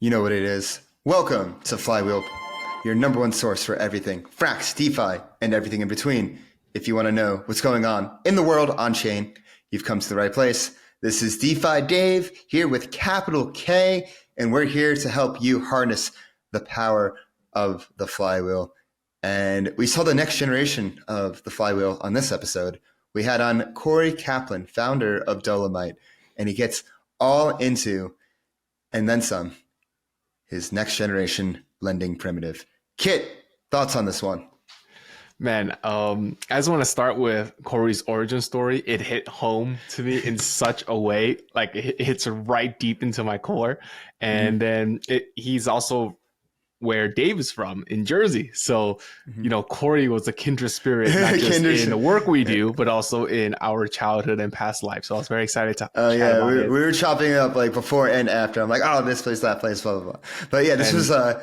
You know what it is. Welcome to Flywheel, your number one source for everything Frax, DeFi, and everything in between. If you want to know what's going on in the world on chain, you've come to the right place. This is DeFi Dave here with capital K, and we're here to help you harness the power of the Flywheel. And we saw the next generation of the Flywheel on this episode. We had on Corey Caplan, founder of Dolomite, and he gets all into, and then some, his next generation lending primitive. Kit, thoughts on this one? Man, I just want to start with Corey's origin story. It hit home to me in such a way, like it hits right deep into my core. And then he's also where Dave is from, in Jersey. So, Corey was a kindred spirit, not just in the work we do, but also in our childhood and past life. So I was very excited to chat about it. We were chopping it up like before and after. I'm like, oh, this place, that place, blah, blah, blah. But yeah, this was, go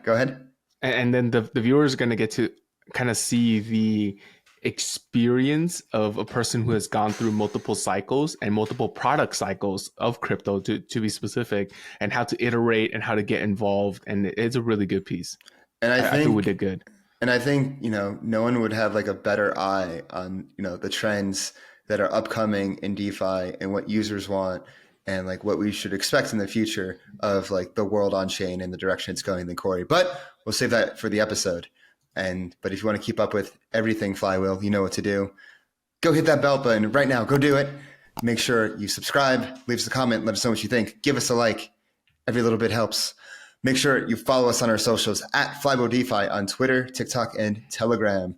ahead. And then the viewers are going to get to kind of see the experience of a person who has gone through multiple cycles and multiple product cycles of crypto, to be specific, and how to iterate and how to get involved. And it's a really good piece. And I think we did good. And I think, no one would have like a better eye on, the trends that are upcoming in DeFi and what users want and like what we should expect in the future of like the world on chain and the direction it's going than Corey. But we'll save that for the episode. But if you want to keep up with everything Flywheel, you know what to do. Go hit that bell button right now. Go do it. Make sure you subscribe, leave us a comment, let us know what you think. Give us a like. Every little bit helps. Make sure you follow us on our socials at Flywheel DeFi on Twitter, TikTok, and Telegram.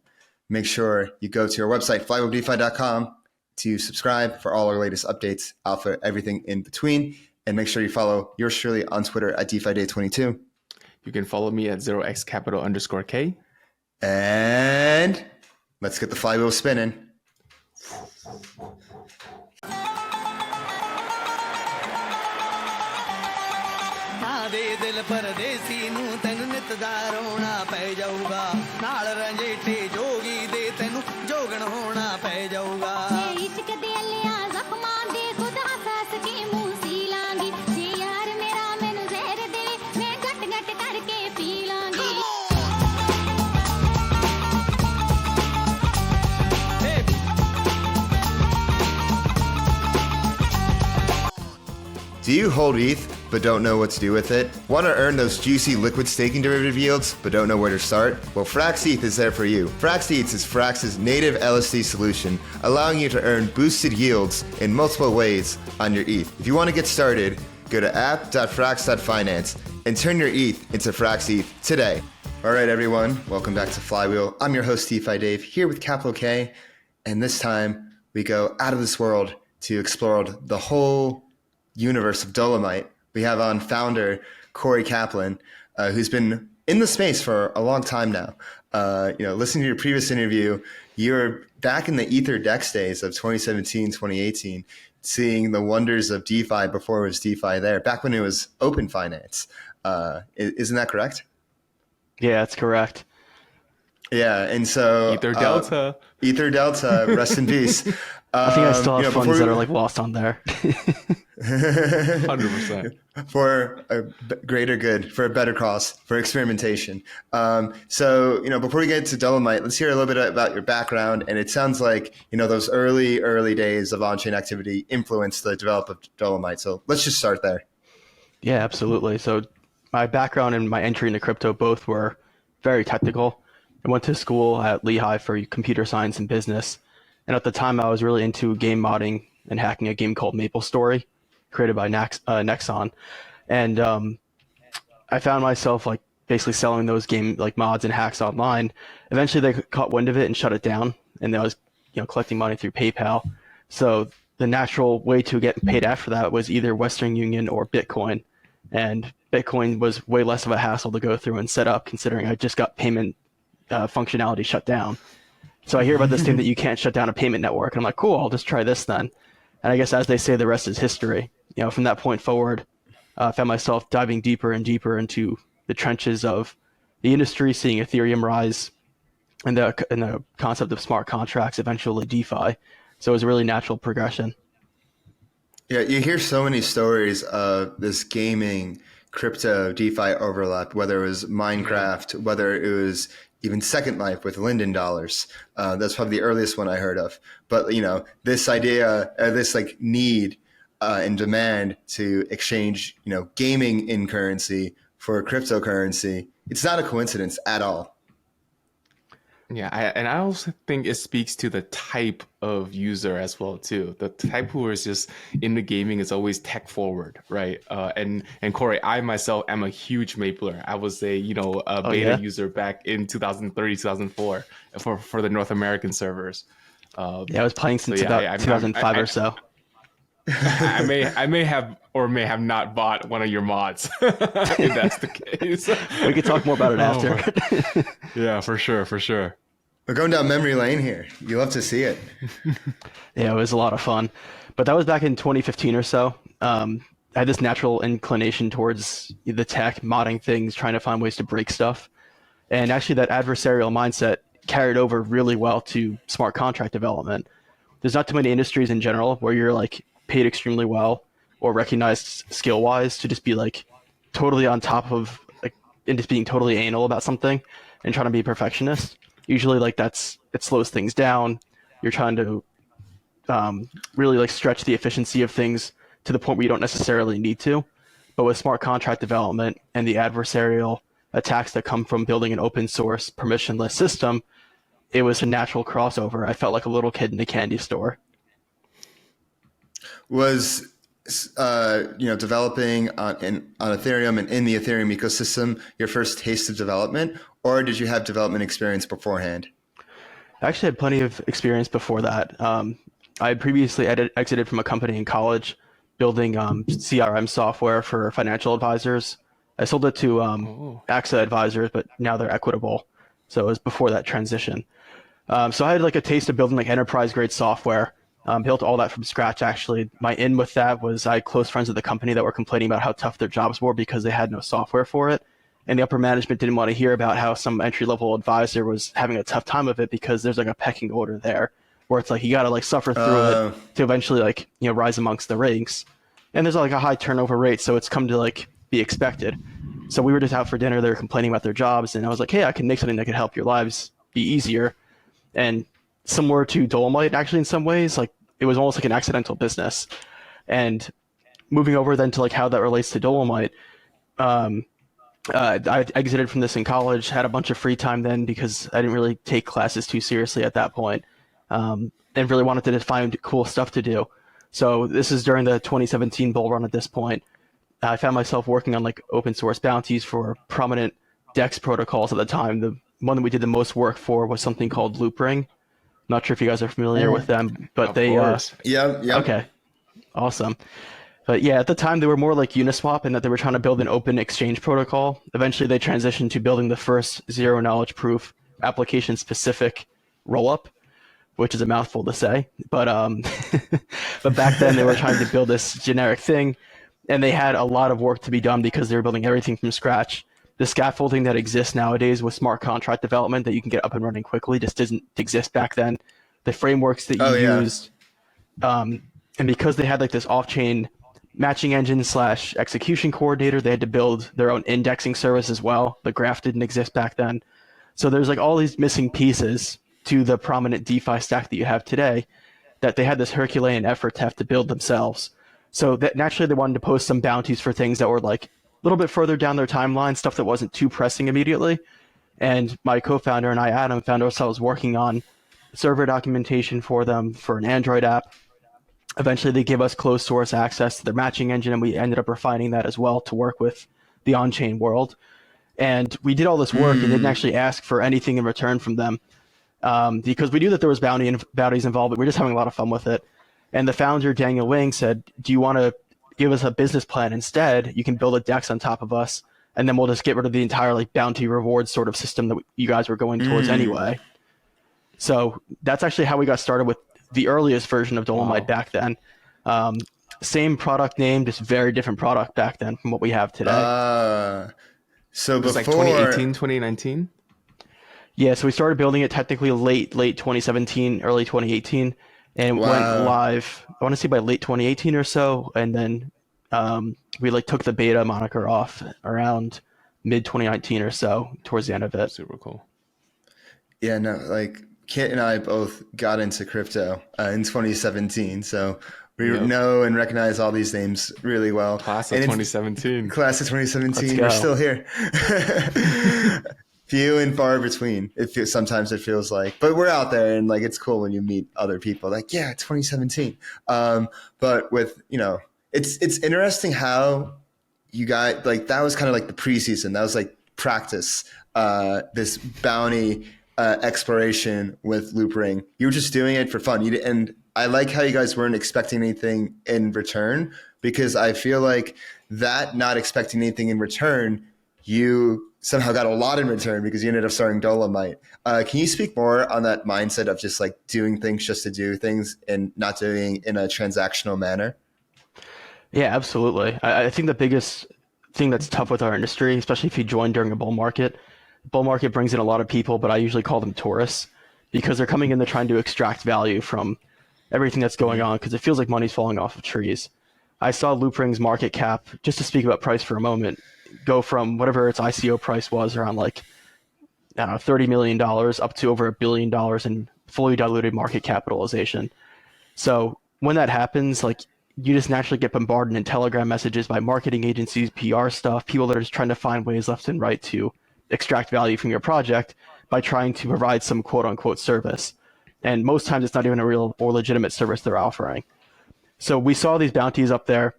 Make sure you go to our website, flywheeldefi.com, to subscribe for all our latest updates, alpha, everything in between. And make sure you follow yours truly on Twitter at DeFiDay22. You can follow me at 0xcapital_K. And let's get the flywheel spinning. Do you hold ETH but don't know what to do with it? Want to earn those juicy liquid staking derivative yields but don't know where to start? Well, Frax ETH is there for you. Frax ETH is Frax's native LSD solution, allowing you to earn boosted yields in multiple ways on your ETH. If you want to get started, go to app.frax.finance and turn your ETH into Frax ETH today. All right, everyone, welcome back to Flywheel. I'm your host, DeFi Dave, here with capital K, and this time we go out of this world to explore the whole universe of Dolomite. We have on founder Corey Caplan, who's been in the space for a long time now. Listening to your previous interview, you were back in the Ether Dex days of 2017, 2018, seeing the wonders of DeFi before it was DeFi there, back when it was open finance. Isn't that correct? Yeah, that's correct. Yeah, and so Ether Delta, rest in peace. I think I still have funds that are like lost on there. 100%. For a greater good, for a better cause, for experimentation. So before we get to Dolomite, let's hear a little bit about your background. And it sounds like, those early days of on-chain activity influenced the development of Dolomite. So let's just start there. Yeah, absolutely. So my background and my entry into crypto both were very technical. I went to school at Lehigh for computer science and business. And at the time, I was really into game modding and hacking a game called MapleStory, created by Nexon. And I found myself like basically selling those game like mods and hacks online. Eventually, they caught wind of it and shut it down. And I was collecting money through PayPal. So the natural way to get paid after that was either Western Union or Bitcoin. And Bitcoin was way less of a hassle to go through and set up, considering I just got payment functionality shut down. So I hear about this thing that you can't shut down a payment network. And I'm like, cool, I'll just try this then. And I guess as they say, the rest is history. From that point forward, I found myself diving deeper and deeper into the trenches of the industry, seeing Ethereum rise and the concept of smart contracts, eventually DeFi. So it was a really natural progression. Yeah, you hear so many stories of this gaming crypto DeFi overlap, whether it was Minecraft, whether it was even Second Life with Linden dollars. That's probably the earliest one I heard of. But this idea, this like need and demand to exchange, gaming in currency for cryptocurrency, it's not a coincidence at all. Yeah, and I also think it speaks to the type of user as well too. The type who is just into gaming is always tech forward, right? And Corey, I myself am a huge Mapler. I was a beta user back in 2003, 2004 for the North American servers. I was playing since about 2005 or so. I may have or may have not bought one of your mods if that's the case. We could talk more about it after. Yeah, for sure. We're going down memory lane here. You love to see it. Yeah, it was a lot of fun. But that was back in 2015 or so. I had this natural inclination towards the tech, modding things, trying to find ways to break stuff. And actually that adversarial mindset carried over really well to smart contract development. There's not too many industries in general where you're like paid extremely well or recognized skill-wise to just be like totally on top of like and just being totally anal about something and trying to be a perfectionist. Usually like it slows things down. You're trying to really like stretch the efficiency of things to the point where you don't necessarily need to. But with smart contract development and the adversarial attacks that come from building an open source permissionless system, it was a natural crossover. I felt like a little kid in a candy store. Was developing on Ethereum and in the Ethereum ecosystem your first taste of development, or did you have development experience beforehand? I actually had plenty of experience before that. I had previously exited from a company in college building CRM software for financial advisors. I sold it to AXA advisors, but now they're Equitable. So it was before that transition. So I had like a taste of building like enterprise grade software. Built all that from scratch, actually. My in with that was I had close friends at the company that were complaining about how tough their jobs were because they had no software for it. And the upper management didn't want to hear about how some entry-level advisor was having a tough time of it because there's like a pecking order there where it's like you got to like suffer through it to eventually like, rise amongst the ranks. And there's like a high turnover rate, so it's come to like be expected. So we were just out for dinner. They were complaining about their jobs. And I was like, hey, I can make something that could help your lives be easier. And similar to Dolomite, actually, in some ways, like it was almost like an accidental business. And moving over then to like how that relates to Dolomite, I exited from this in college, had a bunch of free time then because I didn't really take classes too seriously at that point, and really wanted to find cool stuff to do. So this is during the 2017 bull run at this point. I found myself working on like open source bounties for prominent DEX protocols at the time. The one that we did the most work for was something called Loopring. Not sure if you guys are familiar with them, but Yeah. Okay, awesome. But yeah, at the time they were more like Uniswap in that they were trying to build an open exchange protocol. Eventually they transitioned to building the first zero knowledge proof application specific rollup, which is a mouthful to say. But but back then they were trying to build this generic thing, and they had a lot of work to be done because they were building everything from scratch. The scaffolding that exists nowadays with smart contract development that you can get up and running quickly just didn't exist back then. The frameworks that you used, and because they had like this off-chain matching engine / execution coordinator, they had to build their own indexing service as well. The graph didn't exist back then. So there's like all these missing pieces to the prominent DeFi stack that you have today that they had this Herculean effort to have to build themselves. So that naturally they wanted to post some bounties for things that were like a little bit further down their timeline, stuff that wasn't too pressing immediately. And my co-founder and I, Adam, found ourselves working on server documentation for them for an Android app. Eventually they gave us closed source access to their matching engine, and we ended up refining that as well to work with the on-chain world. And we did all this work and didn't actually ask for anything in return from them because we knew that there was bounties involved, but we were just having a lot of fun with it. And the founder, Daniel Wing, said, do you want to give us a business plan instead? You can build a DEX on top of us, and then we'll just get rid of the entire like bounty reward sort of system that you guys were going towards anyway. So that's actually how we got started with the earliest version of Dolomite back then. Same product name, just very different product back then from what we have today. So it was before like 2018, 2019? Yeah, so we started building it technically late 2017, early 2018, and it went live, I want to say by late 2018 or so, and then We like took the beta moniker off around mid 2019 or so, towards the end of it. Super cool. Yeah, no, like Kit and I both got into crypto in 2017, so we know and recognize all these names really well. Class of 2017. Class of 2017. Let's We're go. still here. Few and far between. Sometimes it feels like, but we're out there, and like it's cool when you meet other people. Like, yeah, 2017. But with it's interesting how you got like that was kind of like the preseason. That was like practice. This bounty exploration with Loop Ring. You were just doing it for fun. And I like how you guys weren't expecting anything in return, because I feel like that not expecting anything in return, you somehow got a lot in return because you ended up starting Dolomite. Can you speak more on that mindset of just like doing things just to do things and not doing in a transactional manner? Yeah, absolutely. I think the biggest thing that's tough with our industry, especially if you join during a bull market brings in a lot of people, but I usually call them tourists, because they're coming in, they're trying to extract value from everything that's going on, because it feels like money's falling off of trees. I saw Loopring's market cap, just to speak about price for a moment, go from whatever its ICO price was, around like, I don't know, $30 million up to over $1 billion in fully diluted market capitalization. So when that happens, like, you just naturally get bombarded in Telegram messages by marketing agencies, PR stuff, people that are just trying to find ways left and right to extract value from your project by trying to provide some quote unquote service. And most times it's not even a real or legitimate service they're offering. So we saw these bounties up there,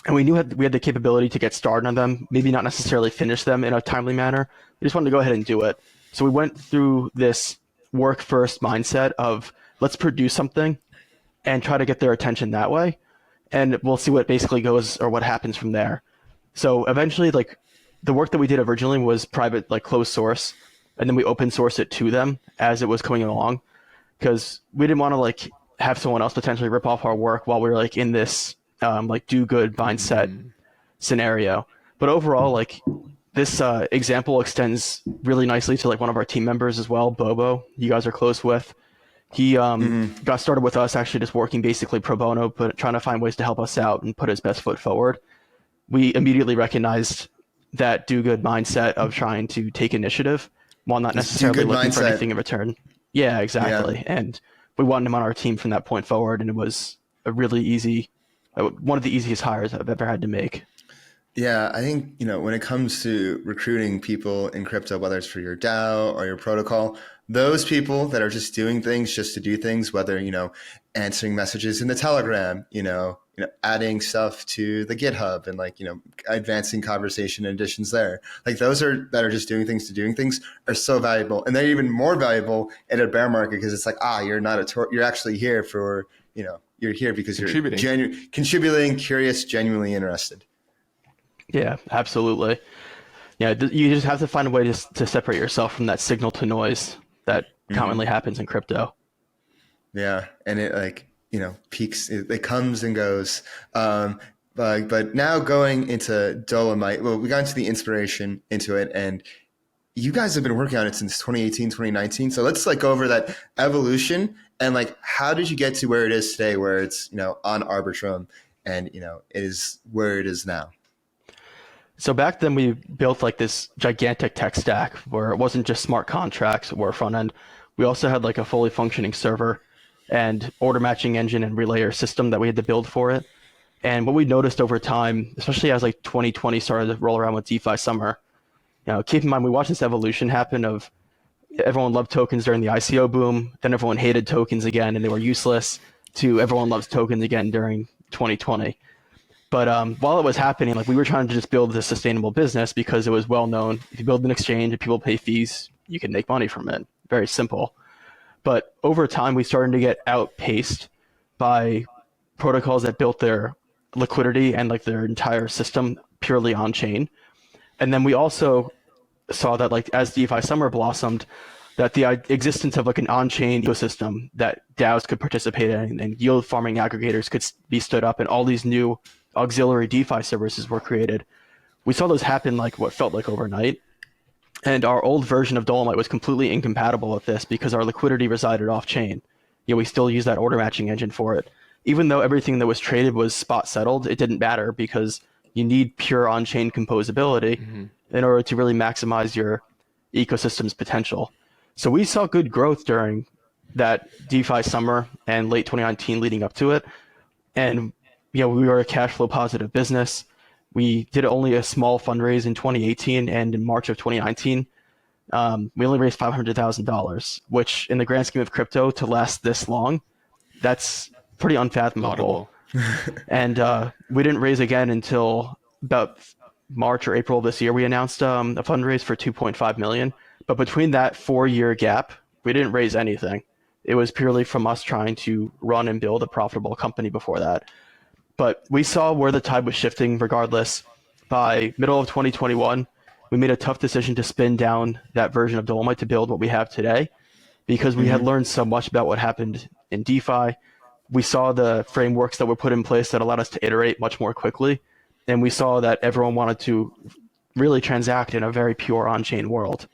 and we knew we had the capability to get started on them, maybe not necessarily finish them in a timely manner. We just wanted to go ahead and do it. So we went through this work first mindset of let's produce something and try to get their attention that way. And we'll see what basically goes or what happens from there. So eventually, like, the work that we did originally was private, like closed source, and then we open sourced it to them as it was coming along, because we didn't want to like have someone else potentially rip off our work while we were like in this like do good mindset scenario. But overall, like, this example extends really nicely to like one of our team members as well, Bobo. You guys are close with. He got started with us actually just working basically pro bono, but trying to find ways to help us out and put his best foot forward. We immediately recognized that do-good mindset of trying to take initiative while not necessarily looking for anything in return. Yeah, exactly. Yeah. And we wanted him on our team from that point forward, and it was a really easy, one of the easiest hires I've ever had to make. Yeah, I think, when it comes to recruiting people in crypto, whether it's for your DAO or your protocol, those people that are just doing things just to do things, whether, answering messages in the Telegram, adding stuff to the GitHub and like, advancing conversation additions there. Like those that are just doing things to doing things are so valuable. And they're even more valuable in a bear market, because it's like, you're not you're actually here for, you're here because you're contributing, curious, genuinely interested. Yeah, absolutely. Yeah, you just have to find a way to separate yourself from that signal to noise that commonly happens in crypto. Yeah, and it like, peaks, it comes and goes. But now going into Dolomite, well, we got into the inspiration into it, and you guys have been working on it since 2018, 2019. So let's like go over that evolution and like, how did you get to where it is today, where it's, on Arbitrum and, it is where it is now? So back then we built like this gigantic tech stack where it wasn't just smart contracts or front end. We also had like a fully functioning server and order matching engine and relayer system that we had to build for it. And what we noticed over time, especially as like 2020 started to roll around with DeFi summer, keep in mind, we watched this evolution happen of everyone loved tokens during the ICO boom, then everyone hated tokens again and they were useless, to everyone loves tokens again during 2020. But while it was happening, like, we were trying to just build this sustainable business because it was well known. If you build an exchange and people pay fees, you can make money from it. Very simple. But over time, we started to get outpaced by protocols that built their liquidity and like their entire system purely on chain. And then we also saw that, like, as DeFi summer blossomed, that the existence of like an on-chain ecosystem that DAOs could participate in and yield farming aggregators could be stood up, and all these new auxiliary DeFi services were created. We saw those happen like what felt like overnight. And our old version of Dolomite was completely incompatible with this because our liquidity resided off chain. We still use that order matching engine for it, even though everything that was traded was spot settled, it didn't matter because you need pure on-chain composability in order to really maximize your ecosystem's potential. So we saw good growth during that DeFi summer and late 2019 leading up to it. And we were a cash flow positive business. We did only a small fundraise in 2018, and in March of 2019, we only raised $500,000, which in the grand scheme of crypto to last this long, that's pretty unfathomable. And we didn't raise again until about March or April of this year. We announced a fundraise for $2.5 million. But between that 4-year gap, we didn't raise anything. It was purely from us trying to run and build a profitable company before that. But we saw where the tide was shifting regardless. By middle of 2021, we made a tough decision to spin down that version of Dolomite to build what we have today because we had learned so much about what happened in DeFi. We saw the frameworks that were put in place that allowed us to iterate much more quickly. And we saw that everyone wanted to really transact in a very pure on-chain world.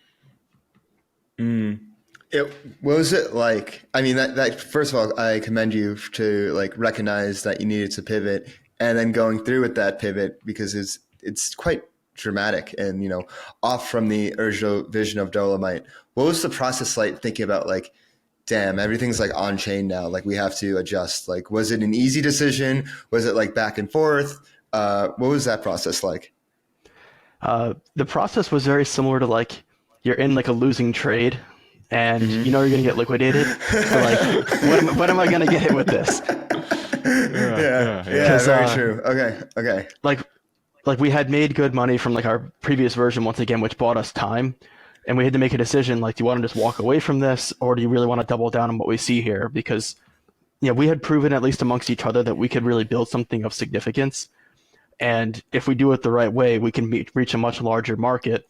What was it like? I mean, that first of all, I commend you to like recognize that you needed to pivot, and then going through with that pivot because it's quite dramatic and off from the original vision of Dolomite. What was the process like thinking about like, damn, everything's like on chain now, like we have to adjust? Like, was it an easy decision? Was it like back and forth? What was that process like? The process was very similar to like you're in like a losing trade and you're going to get liquidated. But like, when am I going to get hit with this? Yeah, very true. Okay. Like we had made good money from like our previous version once again, which bought us time. And we had to make a decision, like, do you want to just walk away from this or do you really want to double down on what we see here? Because, we had proven at least amongst each other that we could really build something of significance. And if we do it the right way, we can reach a much larger market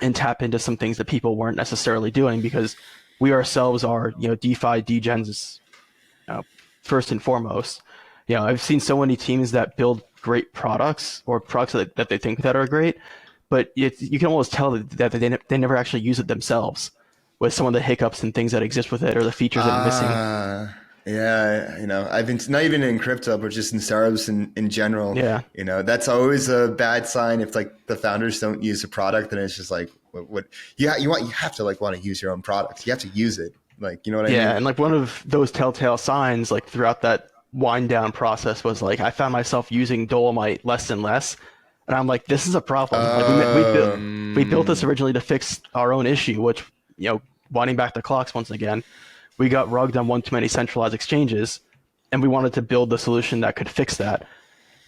and tap into some things that people weren't necessarily doing because we ourselves are, DeFi degens first and foremost. I've seen so many teams that build great products or products that they think that are great, but you can almost tell that they never actually use it themselves with some of the hiccups and things that exist with it or the features that are missing. Yeah, I've been not even in crypto, but just in startups in general. Yeah. That's always a bad sign if like the founders don't use a product, and it's just like what you have to like want to use your own product. You have to use it. Like, you know what I mean? Yeah, and like one of those telltale signs like throughout that wind down process was like I found myself using Dolomite less and less. And I'm like, this is a problem. Like we built this originally to fix our own issue, which, winding back the clocks once again, we got rugged on one too many centralized exchanges, and we wanted to build the solution that could fix that.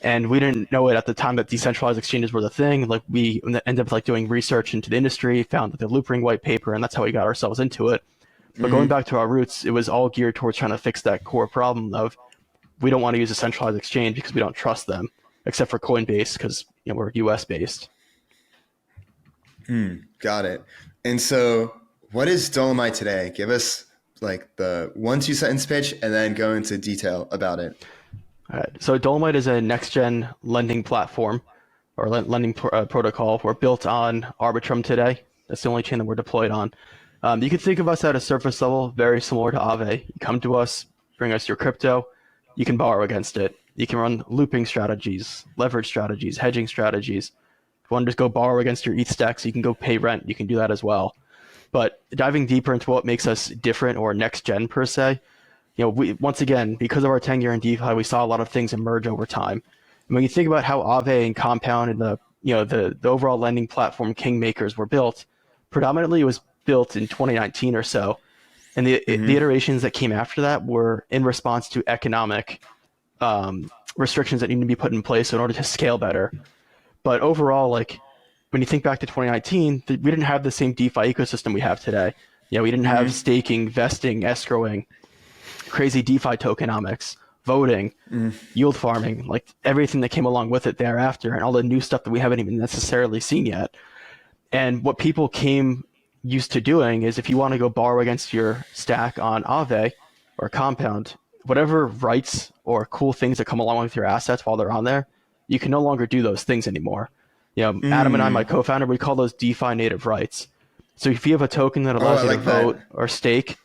And we didn't know it at the time that decentralized exchanges were the thing. Like we ended up like doing research into the industry, found the Loopring white paper, and that's how we got ourselves into it. But going back to our roots, it was all geared towards trying to fix that core problem of we don't want to use a centralized exchange because we don't trust them, except for Coinbase because we're US based. Got it. And so what is Dolomite today? Give us like the 1-2 sentence pitch and then go into detail about it. All right. So Dolomite is a next-gen lending platform or lending protocol. We're built on Arbitrum today. That's the only chain that we're deployed on. You can think of us at a surface level, very similar to Aave. You come to us, bring us your crypto, you can borrow against it. You can run looping strategies, leverage strategies, hedging strategies. If you want to just go borrow against your ETH stacks, you can go pay rent. You can do that as well. But diving deeper into what makes us different or next gen per se, we once again, because of our tenure in DeFi, we saw a lot of things emerge over time. And when you think about how Aave and Compound and the overall lending platform kingmakers were built, predominantly it was built in 2019 or so. And the iterations that came after that were in response to economic restrictions that need to be put in place in order to scale better. But overall, like when you think back to 2019, we didn't have the same DeFi ecosystem we have today. We didn't have staking, vesting, escrowing, crazy DeFi tokenomics, voting, yield farming, like everything that came along with it thereafter, and all the new stuff that we haven't even necessarily seen yet. And what people used to doing is if you want to go borrow against your stack on Aave or Compound, whatever rights or cool things that come along with your assets while they're on there, you can no longer do those things anymore. Adam and I, my co-founder, we call those DeFi native rights. So if you have a token that allows you to vote or stake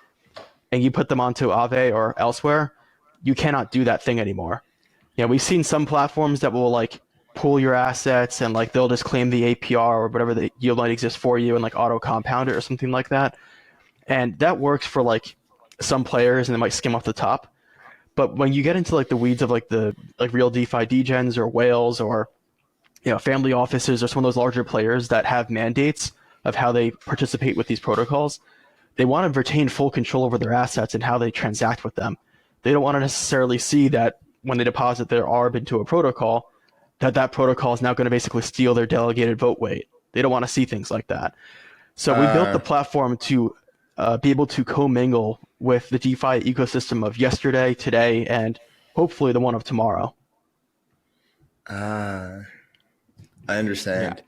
and you put them onto Aave or elsewhere, you cannot do that thing anymore. We've seen some platforms that will like pool your assets and like they'll just claim the APR or whatever the yield might exist for you and like auto compound it or something like that. And that works for like some players and they might skim off the top. But when you get into like the weeds of like the like real DeFi degens or whales or family offices or some of those larger players that have mandates of how they participate with these protocols, they want to retain full control over their assets and how they transact with them. They don't want to necessarily see that when they deposit their ARB into a protocol, that protocol is now going to basically steal their delegated vote weight. They don't want to see things like that. So we built the platform to be able to commingle with the DeFi ecosystem of yesterday, today, and hopefully the one of tomorrow. I understand.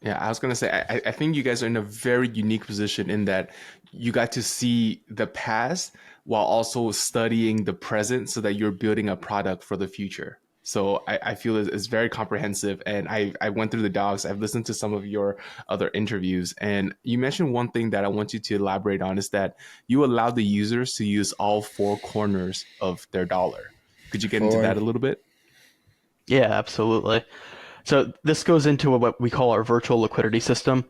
Yeah, I was going to say, I think you guys are in a very unique position in that you got to see the past while also studying the present so that you're building a product for the future. So I feel it's very comprehensive. And I went through the docs. I've listened to some of your other interviews. And you mentioned one thing that I want you to elaborate on is that you allow the users to use all four corners of their dollar. Could you get into that a little bit? Yeah, absolutely. So this goes into what we call our virtual liquidity system.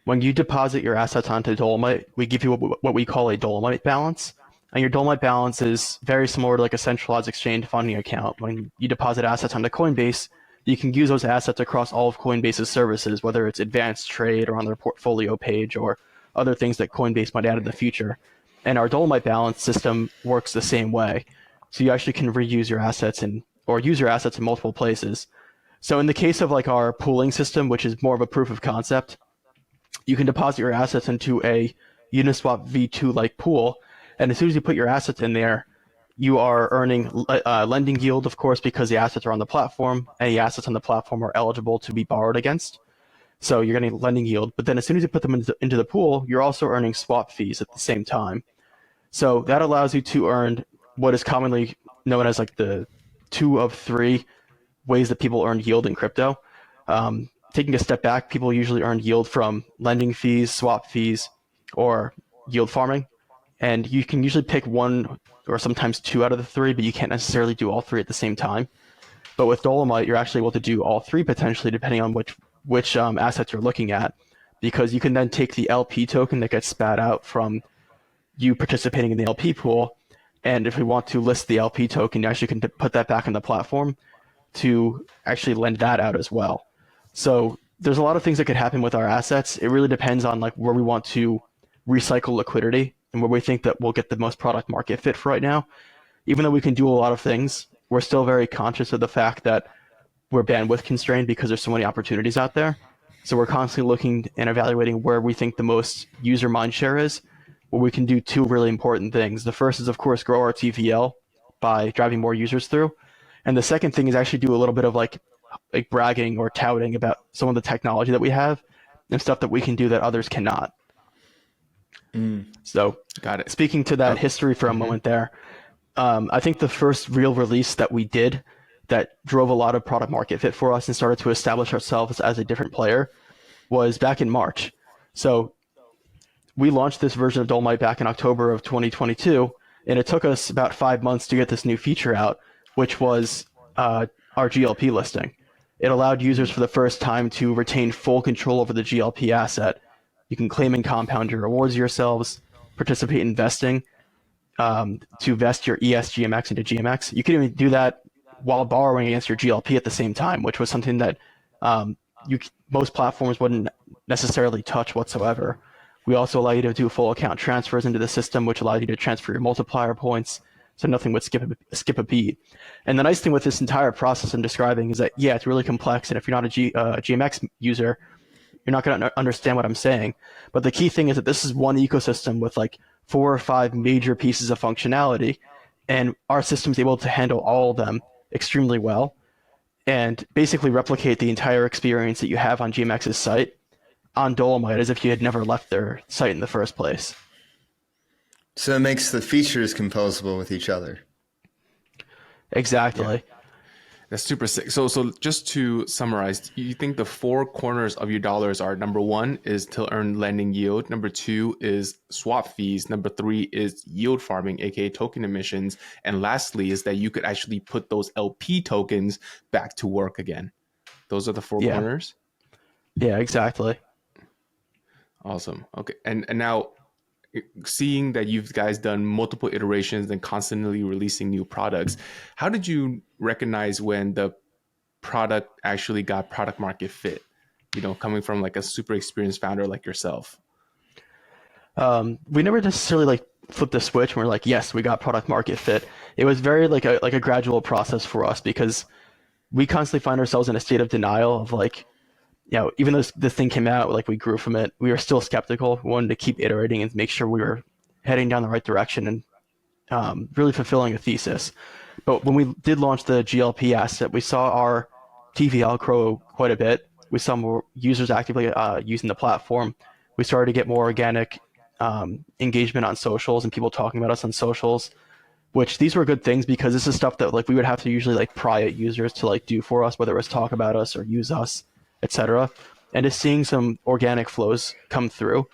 When you deposit your assets onto Dolomite, we give you what we call a Dolomite balance. And your Dolomite balance is very similar to like a centralized exchange funding account. When you deposit assets onto Coinbase, you can use those assets across all of Coinbase's services, whether it's advanced trade or on their portfolio page or other things that Coinbase might add in the future. And our Dolomite balance system works the same way. So you actually can reuse your assets or use your assets in multiple places. So in the case of like our pooling system, which is more of a proof of concept, you can deposit your assets into a Uniswap V2-like pool. And as soon as you put your assets in there, you are earning lending yield, of course, because the assets are on the platform. Any assets on the platform are eligible to be borrowed against. So you're getting lending yield. But then as soon as you put them into the pool, you're also earning swap fees at the same time. So that allows you to earn what is commonly known as like the 2 of 3 ways that people earn yield in crypto. Taking a step back, people usually earn yield from lending fees, swap fees, or yield farming. And you can usually pick one or sometimes 2 out of the 3, but you can't necessarily do all 3 at the same time. But with Dolomite, you're actually able to do all 3 potentially, depending on which assets you're looking at, because you can then take the LP token that gets spat out from you participating in the LP pool, and if we want to list the LP token, you actually can put that back on the platform to actually lend that out as well. So there's a lot of things that could happen with our assets. It really depends on like where we want to recycle liquidity and where we think that we'll get the most product market fit for right now. Even though we can do a lot of things, we're still very conscious of the fact that we're bandwidth constrained because there's so many opportunities out there. So we're constantly looking and evaluating where we think the most user mindshare is, where we can do 2 really important things. The first is, of course, grow our TVL by driving more users through. And the second thing is actually do a little bit of like bragging or touting about some of the technology that we have and stuff that we can do that others cannot. So Got it. Speaking to that history for a moment there, I think the first real release that we did that drove a lot of product market fit for us and started to establish ourselves as a different player was back in March. So we launched this version of Dolomite back in October of 2022, and it took us about 5 months to get this new feature out, which was our GLP listing. It allowed users for the first time to retain full control over the GLP asset. You can claim and compound your rewards yourselves, participate in vesting, to vest your ES-GMX into GMX. You can even do that while borrowing against your GLP at the same time, which was something that most platforms wouldn't necessarily touch whatsoever. We also allow you to do full account transfers into the system, which allowed you to transfer your multiplier points, so nothing would skip a beat. And the nice thing with this entire process I'm describing is that, yeah, it's really complex, and if you're not a GMX user, you're not going to understand what I'm saying. But the key thing is that this is one ecosystem with like 4 or 5 major pieces of functionality, and our system is able to handle all of them extremely well and basically replicate the entire experience that you have on GMX's site on Dolomite as if you had never left their site in the first place. So it makes the features composable with each other. Exactly. That's super sick. So just to summarize, you think the four corners of your dollars are: number one is to earn lending yield, number two is swap fees, number three is yield farming, aka token emissions, and lastly is that you could actually put those LP tokens back to work again. Those are the four Yeah. corners. Yeah, exactly. Awesome. Okay. And now seeing that you've guys done multiple iterations and constantly releasing new products, how did you recognize when the product actually got product market fit, coming from like a super experienced founder like yourself? We never necessarily like flipped the switch and we're like, yes, we got product market fit. It was very like a gradual process for us because we constantly find ourselves in a state of denial of like, even though this thing came out, like we grew from it, we were still skeptical. We wanted to keep iterating and make sure we were heading down the right direction and really fulfilling a thesis. But when we did launch the GLP asset, we saw our TVL grow quite a bit. We saw more users actively using the platform. We started to get more organic engagement on socials and people talking about us on socials, which these were good things because this is stuff that like we would have to usually like pry at users to like do for us, whether it was talk about us or use us, etc. And just seeing some organic flows come through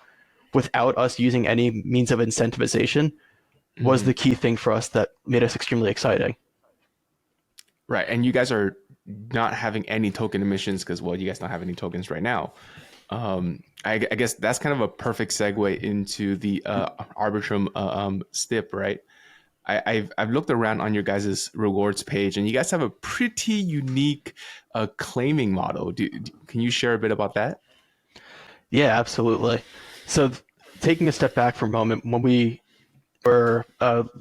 without us using any means of incentivization was the key thing for us that made us extremely exciting. Right. And you guys are not having any token emissions because, well, you guys don't have any tokens right now. I guess that's kind of a perfect segue into the Arbitrum STIP, right? I've looked around on your guys' rewards page, and you guys have a pretty unique claiming model. Can you share a bit about that? Yeah, absolutely. So taking a step back for a moment, when we were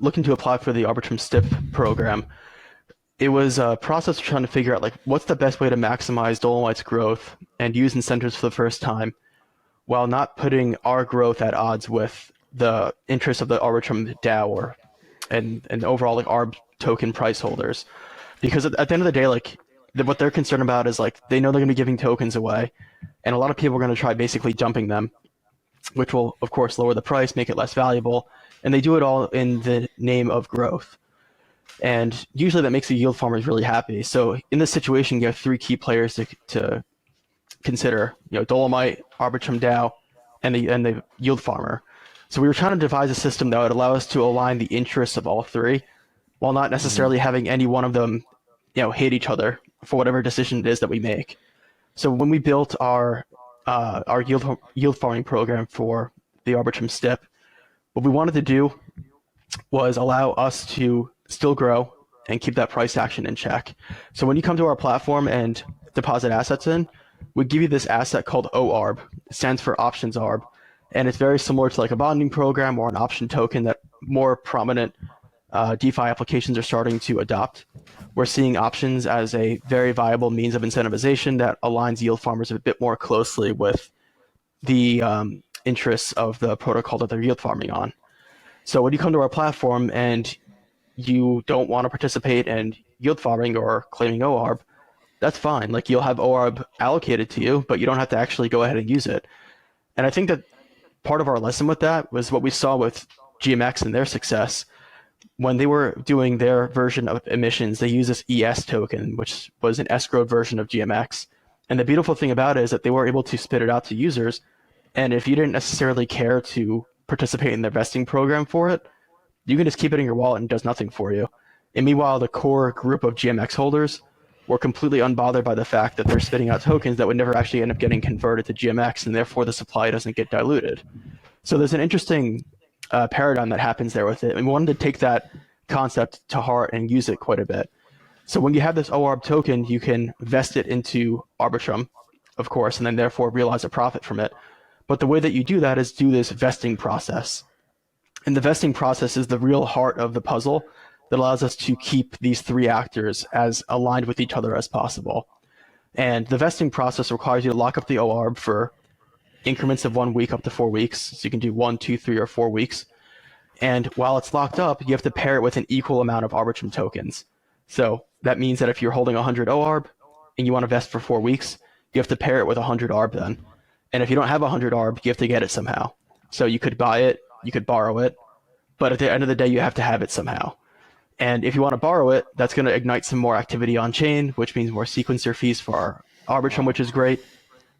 looking to apply for the Arbitrum STIP program, it was a process of trying to figure out like what's the best way to maximize Dolomite's growth and use incentives for the first time while not putting our growth at odds with the interests of the Arbitrum DAO and overall like ARB token price holders. Because at the end of the day, like what they're concerned about is like they know they're going to be giving tokens away, and a lot of people are going to try basically dumping them, which will of course lower the price, make it less valuable, and they do it all in the name of growth. And usually that makes the yield farmers really happy. So in this situation, you have three key players to consider: Dolomite, Arbitrum DAO, and the yield farmer. So we were trying to devise a system that would allow us to align the interests of all three, while not necessarily having any one of them, hate each other for whatever decision it is that we make. So when we built our yield farming program for the Arbitrum STIP, what we wanted to do was allow us to still grow and keep that price action in check. So when you come to our platform and deposit assets in, we give you this asset called OARB. It stands for Options ARB. And it's very similar to like a bonding program or an option token that more prominent DeFi applications are starting to adopt. We're seeing options as a very viable means of incentivization that aligns yield farmers a bit more closely with the interests of the protocol that they're yield farming on. So when you come to our platform and you don't want to participate in yield farming or claiming OARB, that's fine. Like you'll have OARB allocated to you, but you don't have to actually go ahead and use it. And I think that part of our lesson with that was what we saw with GMX and their success. When they were doing their version of emissions, they used this ES token, which was an escrowed version of GMX. And the beautiful thing about it is that they were able to spit it out to users. And if you didn't necessarily care to participate in their vesting program for it, you can just keep it in your wallet and it does nothing for you. And meanwhile, the core group of GMX holders were completely unbothered by the fact that they're spitting out tokens that would never actually end up getting converted to GMX, and therefore the supply doesn't get diluted. So there's an interesting paradigm that happens there with it. And we wanted to take that concept to heart and use it quite a bit. So when you have this OARB token, you can vest it into Arbitrum, of course, and then therefore realize a profit from it. But the way that you do that is do this vesting process. And the vesting process is the real heart of the puzzle that allows us to keep these three actors as aligned with each other as possible. And the vesting process requires you to lock up the OARB for increments of 1 week up to 4 weeks. So you can do 1, 2, 3, or 4 weeks. And while it's locked up, you have to pair it with an equal amount of Arbitrum tokens. So that means that if you're holding 100 OARB and you want to vest for 4 weeks, you have to pair it with 100 ARB then. And if you don't have 100 ARB, you have to get it somehow. So you could buy it, you could borrow it, but at the end of the day, you have to have it somehow. And if you want to borrow it, that's going to ignite some more activity on chain, which means more sequencer fees for our Arbitrum, which is great.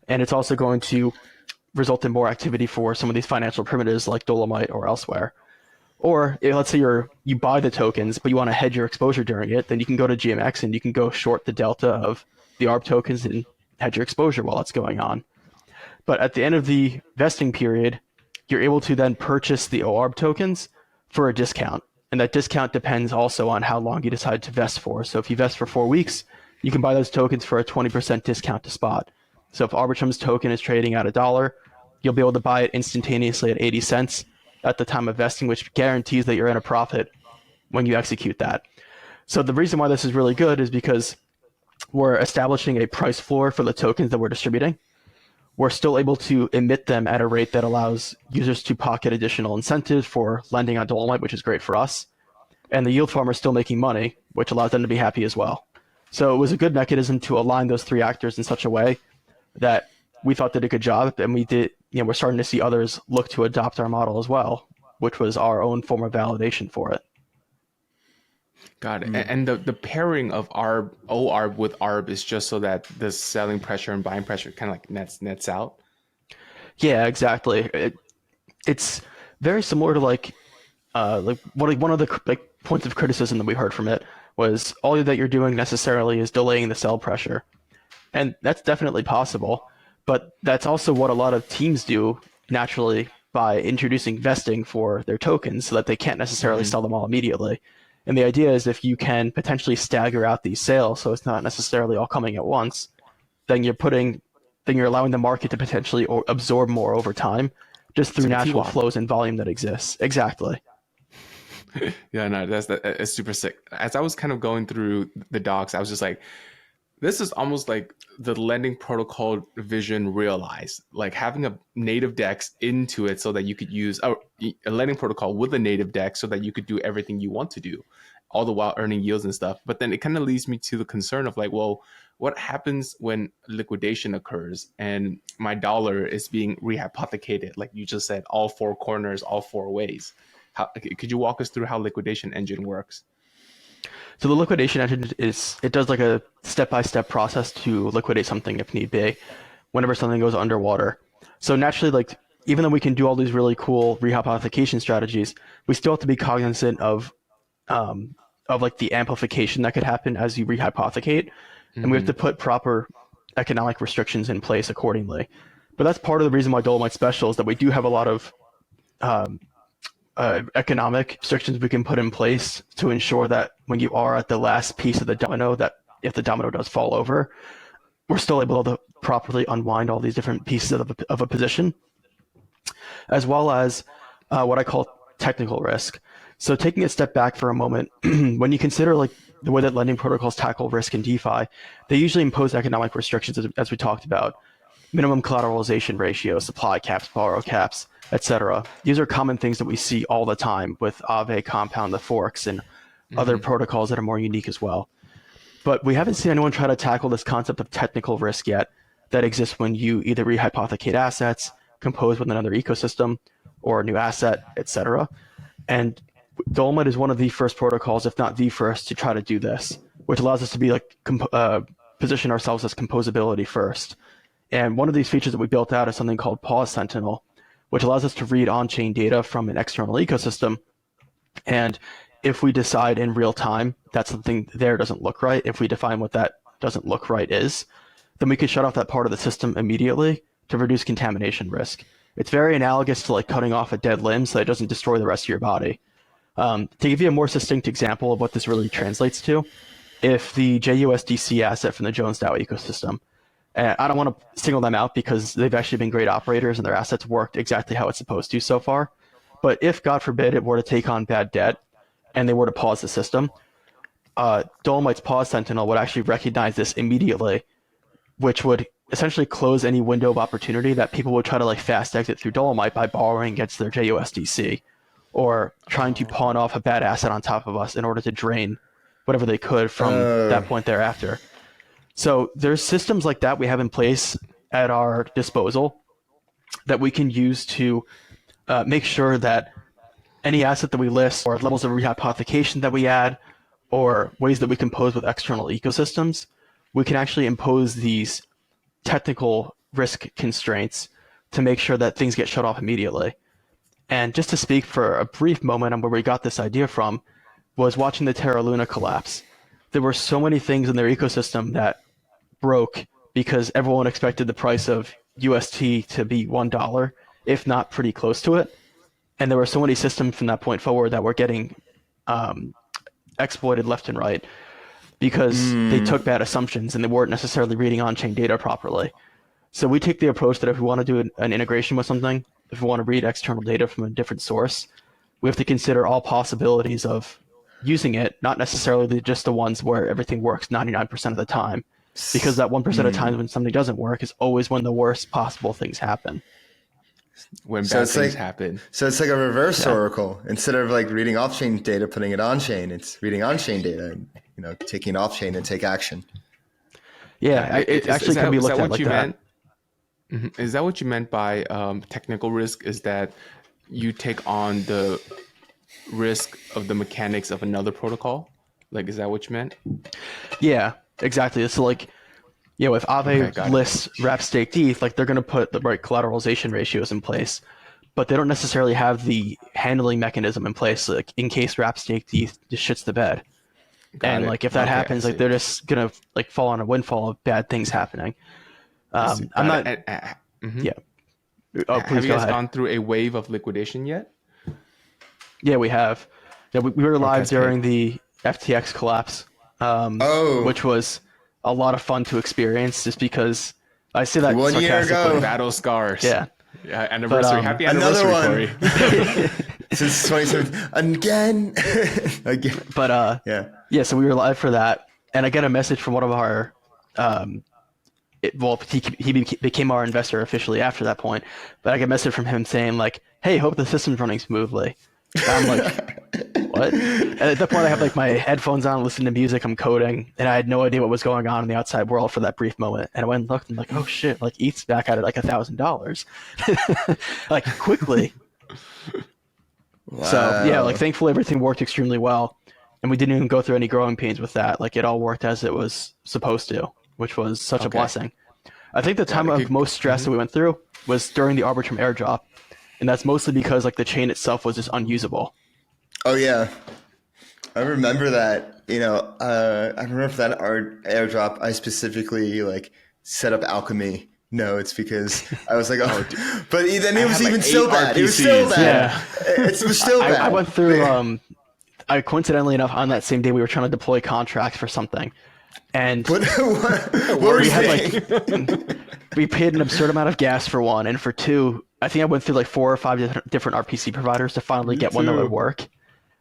And it's also going to result in more activity for some of these financial primitives like Dolomite or elsewhere. Or let's say you buy the tokens, but you want to hedge your exposure during it, then you can go to GMX and you can go short the delta of the ARB tokens and hedge your exposure while it's going on. But at the end of the vesting period, you're able to then purchase the OARB tokens for a discount. And that discount depends also on how long you decide to vest for. So if you vest for 4 weeks, you can buy those tokens for a 20% discount to spot. So if Arbitrum's token is trading at $1, you'll be able to buy it instantaneously at 80 cents at the time of vesting, which guarantees that you're in a profit when you execute that. So the reason why this is really good is because we're establishing a price floor for the tokens that we're distributing. We're still able to emit them at a rate that allows users to pocket additional incentives for lending on Dolomite, which is great for us. And the yield farmer is still making money, which allows them to be happy as well. So it was a good mechanism to align those three actors in such a way that we thought did a good job. And we did, we're starting to see others look to adopt our model as well, which was our own form of validation for it. Got it. And the pairing of OARB with ARB is just so that the selling pressure and buying pressure kind of like nets out. Yeah, exactly. It's very similar to like one of the points of criticism that we heard from it was all that you're doing necessarily is delaying the sell pressure, and that's definitely possible. But that's also what a lot of teams do naturally by introducing vesting for their tokens, so that they can't necessarily sell them all immediately. And the idea is if you can potentially stagger out these sales so it's not necessarily all coming at once, then you're allowing the market to potentially absorb more over time just through natural flows and volume that exists. Exactly. Yeah, no, that's super sick. As I was kind of going through the docs, I was just like, this is almost like the lending protocol vision realized, like having a native DEX into it so that you could use a lending protocol with a native DEX so that you could do everything you want to do, all the while earning yields and stuff. But then it kind of leads me to the concern of like, well, what happens when liquidation occurs and my dollar is being rehypothecated, like you just said, all four corners, all four ways? Could you walk us through how liquidation engine works? So the liquidation engine it does like a step-by-step process to liquidate something if need be, whenever something goes underwater. So naturally, like even though we can do all these really cool rehypothecation strategies, we still have to be cognizant of like the amplification that could happen as you rehypothecate, and we have to put proper economic restrictions in place accordingly. But that's part of the reason why Dolomite's special is that we do have a lot of economic restrictions we can put in place to ensure that when you are at the last piece of the domino, that if the domino does fall over, we're still able to properly unwind all these different pieces of a position, as well as what I call technical risk. So taking a step back for a moment, when you consider like the way that lending protocols tackle risk in DeFi, they usually impose economic restrictions as we talked about. Minimum collateralization ratio, supply caps, borrow caps, etc. These are common things that we see all the time with Aave, Compound, the forks, and other protocols that are more unique as well. But we haven't seen anyone try to tackle this concept of technical risk yet that exists when you either rehypothecate assets, compose with another ecosystem, or a new asset, etc. And Dolomite is one of the first protocols, if not the first, to try to do this, which allows us to be like position ourselves as composability first. And one of these features that we built out is something called Pause Sentinel, which allows us to read on-chain data from an external ecosystem. And if we decide in real time that something there doesn't look right, if we define what that doesn't look right is, then we can shut off that part of the system immediately to reduce contamination risk. It's very analogous to like cutting off a dead limb so that it doesn't destroy the rest of your body. To give you a more succinct example of what this really translates to, if the JUSDC asset from the Jones DAO ecosystem, and I don't want to single them out because they've actually been great operators and their assets worked exactly how it's supposed to so far. But if, God forbid, it were to take on bad debt and they were to pause the system, Dolomite's Pause Sentinel would actually recognize this immediately, which would essentially close any window of opportunity that people would try to like fast exit through Dolomite by borrowing against their JUSDC or trying to pawn off a bad asset on top of us in order to drain whatever they could from that point thereafter. So there's systems like that we have in place at our disposal that we can use to make sure that any asset that we list or levels of rehypothecation that we add or ways that we compose with external ecosystems, we can actually impose these technical risk constraints to make sure that things get shut off immediately. And just to speak for a brief moment on where we got this idea from, was watching the Terra Luna collapse. There were so many things in their ecosystem that broke because everyone expected the price of UST to be $1, if not pretty close to it. And there were so many systems from that point forward that were getting exploited left and right because they took bad assumptions and they weren't necessarily reading on-chain data properly. So we take the approach that if we want to do an integration with something, if we want to read external data from a different source, we have to consider all possibilities of using it, not necessarily just the ones where everything works 99% of the time, because that 1% of times when something doesn't work is always when the worst possible things happen. When bad things happen. So it's like a reverse oracle. Instead of like reading off-chain data, putting it on-chain, it's reading on-chain data and, you know, taking off-chain and take action. Yeah, it actually can be looked at like that. Mm-hmm. Is that what you meant by technical risk? Is that you take on the risk of the mechanics of another protocol? Like, is that what you meant? Yeah, exactly. So like, you know, if Aave lists wrap staked ETH, like they're going to put the right collateralization ratios in place, but they don't necessarily have the handling mechanism in place, like in case wrap staked ETH just shits the bed. And like if that happens, like they're just going to like fall on a windfall of bad things happening. I'm not. Yeah. Oh, have you guys gone through a wave of liquidation yet? Yeah, we have. Yeah, we were live during the FTX collapse, which was a lot of fun to experience. Just because I say that 1 year ago, battle scars. Yeah. Anniversary. Happy anniversary, Corey. Since 2017 again. Again. But yeah. So we were live for that, and I get a message from one of our. He became our investor officially after that point, but I get a message from him saying like, "Hey, hope the system's running smoothly." And I'm like, "What?" And at that point, I have like my headphones on, listening to music, I'm coding, and I had no idea what was going on in the outside world for that brief moment. And I went and looked, and like, "Oh shit!" Like ETH's back at like $1,000, like quickly. Wow. So yeah, like thankfully everything worked extremely well, and we didn't even go through any growing pains with that. Like it all worked as it was supposed to, which was such a blessing. I think the time of most stress that we went through was during the Arbitrum airdrop, and that's mostly because like the chain itself was just unusable. Oh yeah, I remember that. You know, I remember for that airdrop, I specifically like set up alchemy nodes because I was like, oh, but then it was even still bad. It was still bad. Yeah. It was still bad. I went through. I coincidentally enough on that same day we were trying to deploy contracts for something. And we paid an absurd amount of gas for one, and for two, I think I went through like 4 or 5 different RPC providers to finally get one that would work.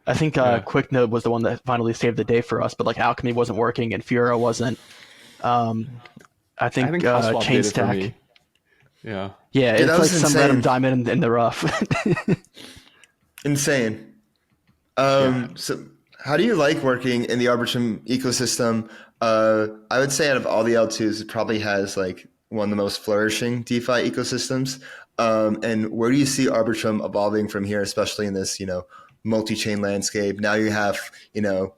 I think QuickNode was the one that finally saved the day for us, but like Alchemy wasn't working and Fura wasn't. I think Chainstack. Yeah, it's like insane. Some random diamond in the rough. Insane. So how do you like working in the Arbitrum ecosystem? I would say out of all the L2s, it probably has like one of the most flourishing DeFi ecosystems. And where do you see Arbitrum evolving from here, especially in this, you know, multi-chain landscape? Now you have, you know,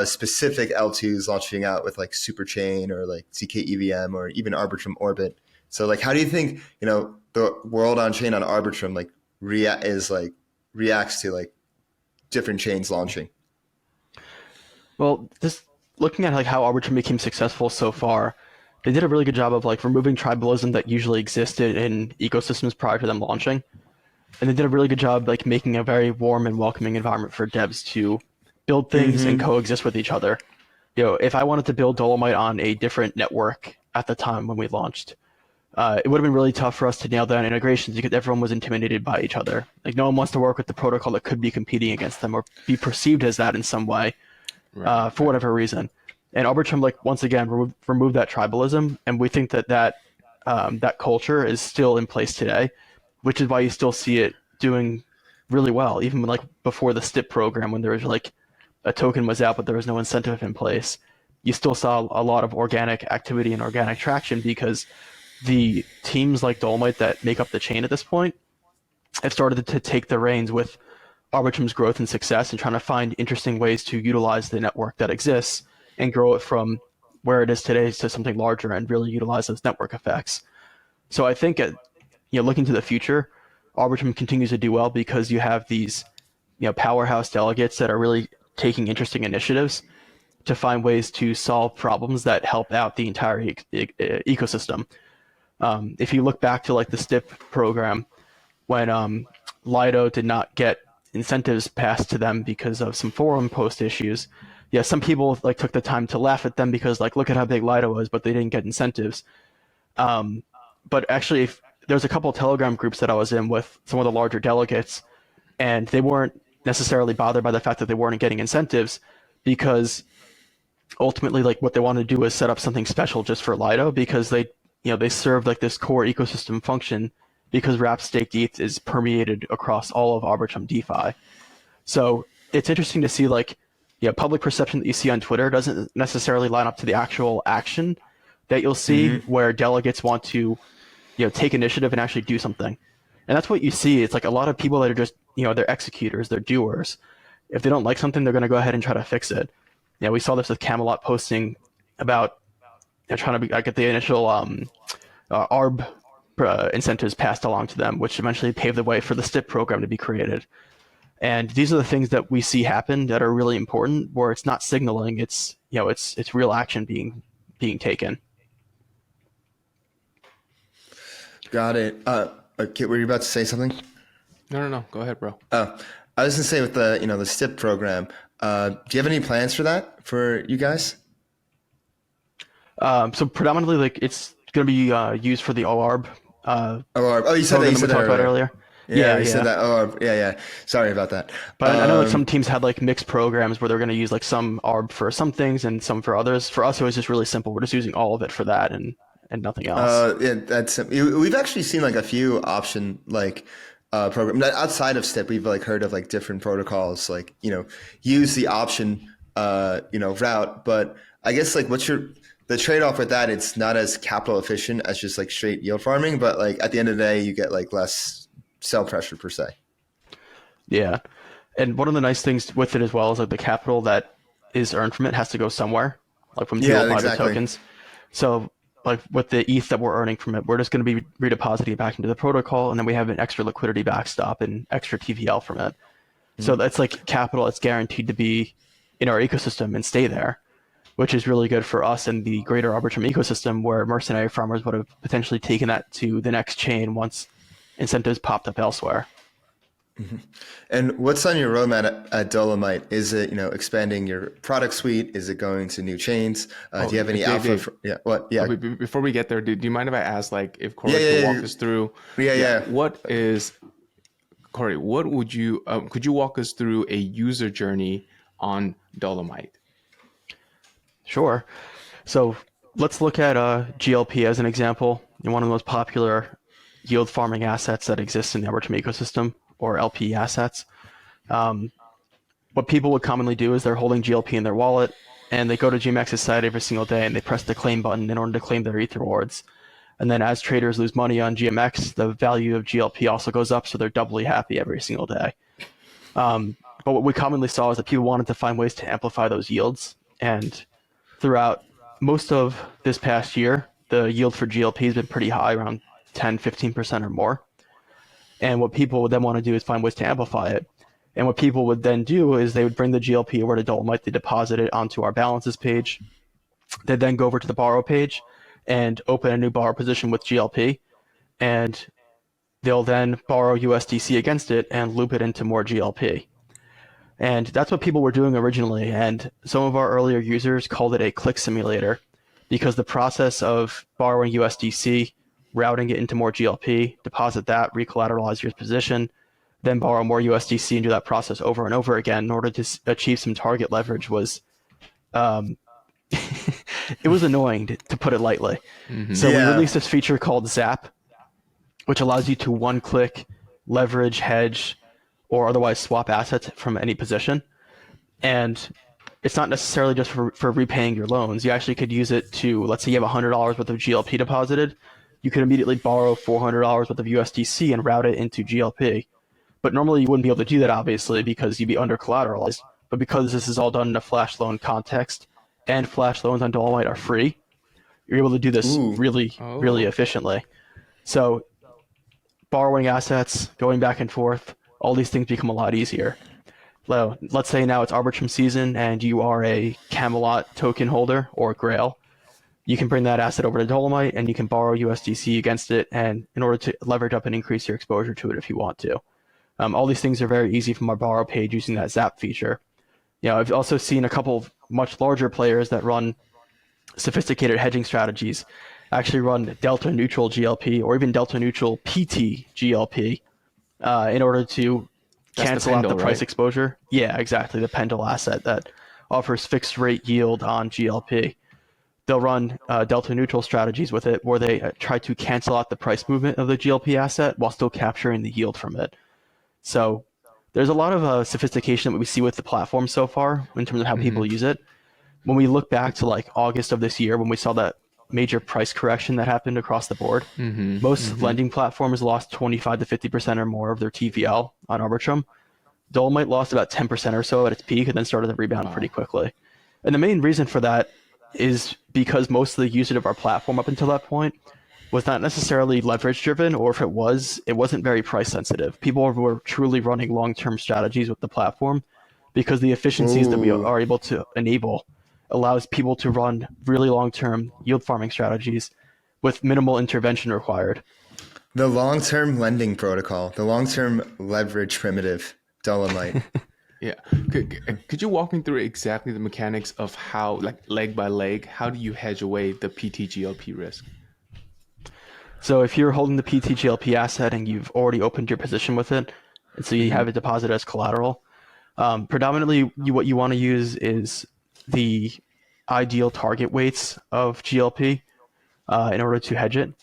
specific L2s launching out with like Superchain or like zkEVM or even Arbitrum Orbit. So like, how do you think, you know, the world on chain on Arbitrum like reacts to like different chains launching? Well, just looking at like how Arbitrum became successful so far, they did a really good job of like removing tribalism that usually existed in ecosystems prior to them launching. And they did a really good job like making a very warm and welcoming environment for devs to build things and coexist with each other. You know, if I wanted to build Dolomite on a different network at the time when we launched, it would have been really tough for us to nail down integrations because everyone was intimidated by each other. Like no one wants to work with the protocol that could be competing against them or be perceived as that in some way. For whatever reason. And Arbitrum, like once again, removed that tribalism, and we think that culture is still in place today, which is why you still see it doing really well, even like before the STIP program, when there was like a token was out, but there was no incentive in place. You still saw a lot of organic activity and organic traction because the teams like Dolomite that make up the chain at this point have started to take the reins with Arbitrum's growth and success and trying to find interesting ways to utilize the network that exists and grow it from where it is today to something larger and really utilize those network effects. So I think, looking to the future, Arbitrum continues to do well because you have these, powerhouse delegates that are really taking interesting initiatives to find ways to solve problems that help out the entire ecosystem. If you look back to like the STIP program, when Lido did not get incentives passed to them because of some forum post issues, yeah, some people like took the time to laugh at them because like, look at how big Lido was, but they didn't get incentives. But actually, there's a couple of Telegram groups that I was in with some of the larger delegates, and they weren't necessarily bothered by the fact that they weren't getting incentives, because ultimately, like, what they wanted to do was set up something special just for Lido, because they served like this core ecosystem function, because wrapped staked ETH is permeated across all of Arbitrum DeFi. So it's interesting to see like, public perception that you see on Twitter doesn't necessarily line up to the actual action that you'll see, where delegates want to, take initiative and actually do something. And that's what you see. It's like a lot of people that are just, they're executors, they're doers. If they don't like something, they're going to go ahead and try to fix it. Yeah, we saw this with Camelot posting about trying to get the initial ARB incentives passed along to them, which eventually paved the way for the STIP program to be created. And these are the things that we see happen that are really important, where it's not signaling, it's it's real action being taken. Got it. Okay, were you about to say something? No. Go ahead, bro. Oh, I was gonna say with the the STIP program. Do you have any plans for that for you guys? So predominantly, like, it's going to be used for the OARB. Oh, you said that. You said that earlier. Yeah, you said that. Oh, yeah. Sorry about that. But I know like some teams had like mixed programs where they're going to use like some ARB for some things and some for others. For us, it was just really simple. We're just using all of it for that and nothing else. We've actually seen like a few option like program outside of STIP. We've like heard of like different protocols like use the option route. But I guess like the trade-off with that, it's not as capital efficient as just like straight yield farming, but like at the end of the day, you get like less sell pressure per se. Yeah. And one of the nice things with it as well is like the capital that is earned from it has to go somewhere, like from private tokens. So like with the ETH that we're earning from it, we're just going to be redepositing it back into the protocol, and then we have an extra liquidity backstop and extra TVL from it. So that's like capital that's guaranteed to be in our ecosystem and stay there, which is really good for us and the greater Arbitrum ecosystem, where mercenary farmers would have potentially taken that to the next chain once incentives popped up elsewhere. And what's on your roadmap at Dolomite? Is it expanding your product suite? Is it going to new chains? Do you have any alpha? Before we get there, do you mind if I ask, like, if Corey could walk us through? What is Corey? What would you could you walk us through a user journey on Dolomite? Sure. So let's look at GLP as an example. One of the most popular yield farming assets that exists in the Arbitrum ecosystem, or LP assets. What people would commonly do is they're holding GLP in their wallet, and they go to GMX's site every single day, and they press the claim button in order to claim their ETH rewards. And then as traders lose money on GMX, the value of GLP also goes up, so they're doubly happy every single day. But what we commonly saw is that people wanted to find ways to amplify those yields. And throughout most of this past year, the yield for GLP has been pretty high, around 10, 15% or more. And what people would then want to do is find ways to amplify it. And what people would then do is they would bring the GLP over to Dolomite, they deposit it onto our balances page. They'd then go over to the borrow page and open a new borrow position with GLP. And they'll then borrow USDC against it and loop it into more GLP. And that's what people were doing originally. And some of our earlier users called it a click simulator, because the process of borrowing USDC, routing it into more GLP, deposit that, recollateralize your position, then borrow more USDC and do that process over and over again in order to achieve some target leverage was, it was annoying to put it lightly. So we released this feature called Zap, which allows you to one-click leverage, hedge, or otherwise swap assets from any position. And it's not necessarily just for repaying your loans. You actually could use it to, let's say you have $100 worth of GLP deposited. You could immediately borrow $400 worth of USDC and route it into GLP. But normally you wouldn't be able to do that, obviously, because you'd be under collateralized. But because this is all done in a flash loan context, and flash loans on Dolomite are free, you're able to do this Ooh. really, really Oh. efficiently. So borrowing assets, going back and forth, all these things become a lot easier. So let's say now it's Arbitrum season and you are a Camelot token holder or Grail. You can bring that asset over to Dolomite and you can borrow USDC against it, and in order to leverage up and increase your exposure to it if you want to. All these things are very easy from our borrow page using that Zap feature. I've also seen a couple of much larger players that run sophisticated hedging strategies actually run delta neutral GLP or even delta neutral PT GLP in order to That's the cancel out the Pendle, price right? exposure. Yeah, exactly. The Pendle asset that offers fixed rate yield on GLP. They'll run delta neutral strategies with it where they try to cancel out the price movement of the GLP asset while still capturing the yield from it. So there's a lot of sophistication that we see with the platform so far in terms of how Hmm. people use it. When we look back to like August of this year, when we saw that major price correction that happened across the board, Hmm. most Hmm. lending platforms lost 25 to 50% or more of their TVL on Arbitrum. Dolomite lost about 10% or so at its peak and then started to rebound pretty Wow. quickly. And the main reason for that is because most of the usage of our platform up until that point was not necessarily leverage driven, or if it was, it wasn't very price sensitive. People were truly running long term strategies with the platform because the efficiencies that we Ooh. are able to enable allows people to run really long term yield farming strategies with minimal intervention required. The long-term lending protocol, the long-term leverage primitive, Dolomite. Yeah. Could you walk me through exactly the mechanics of how, like leg by leg, how do you hedge away the PTGLP risk? So if you're holding the PTGLP asset and you've already opened your position with it, and so you Hmm. have it deposited as collateral, predominantly what you want to use is the ideal target weights of GLP in order to hedge it.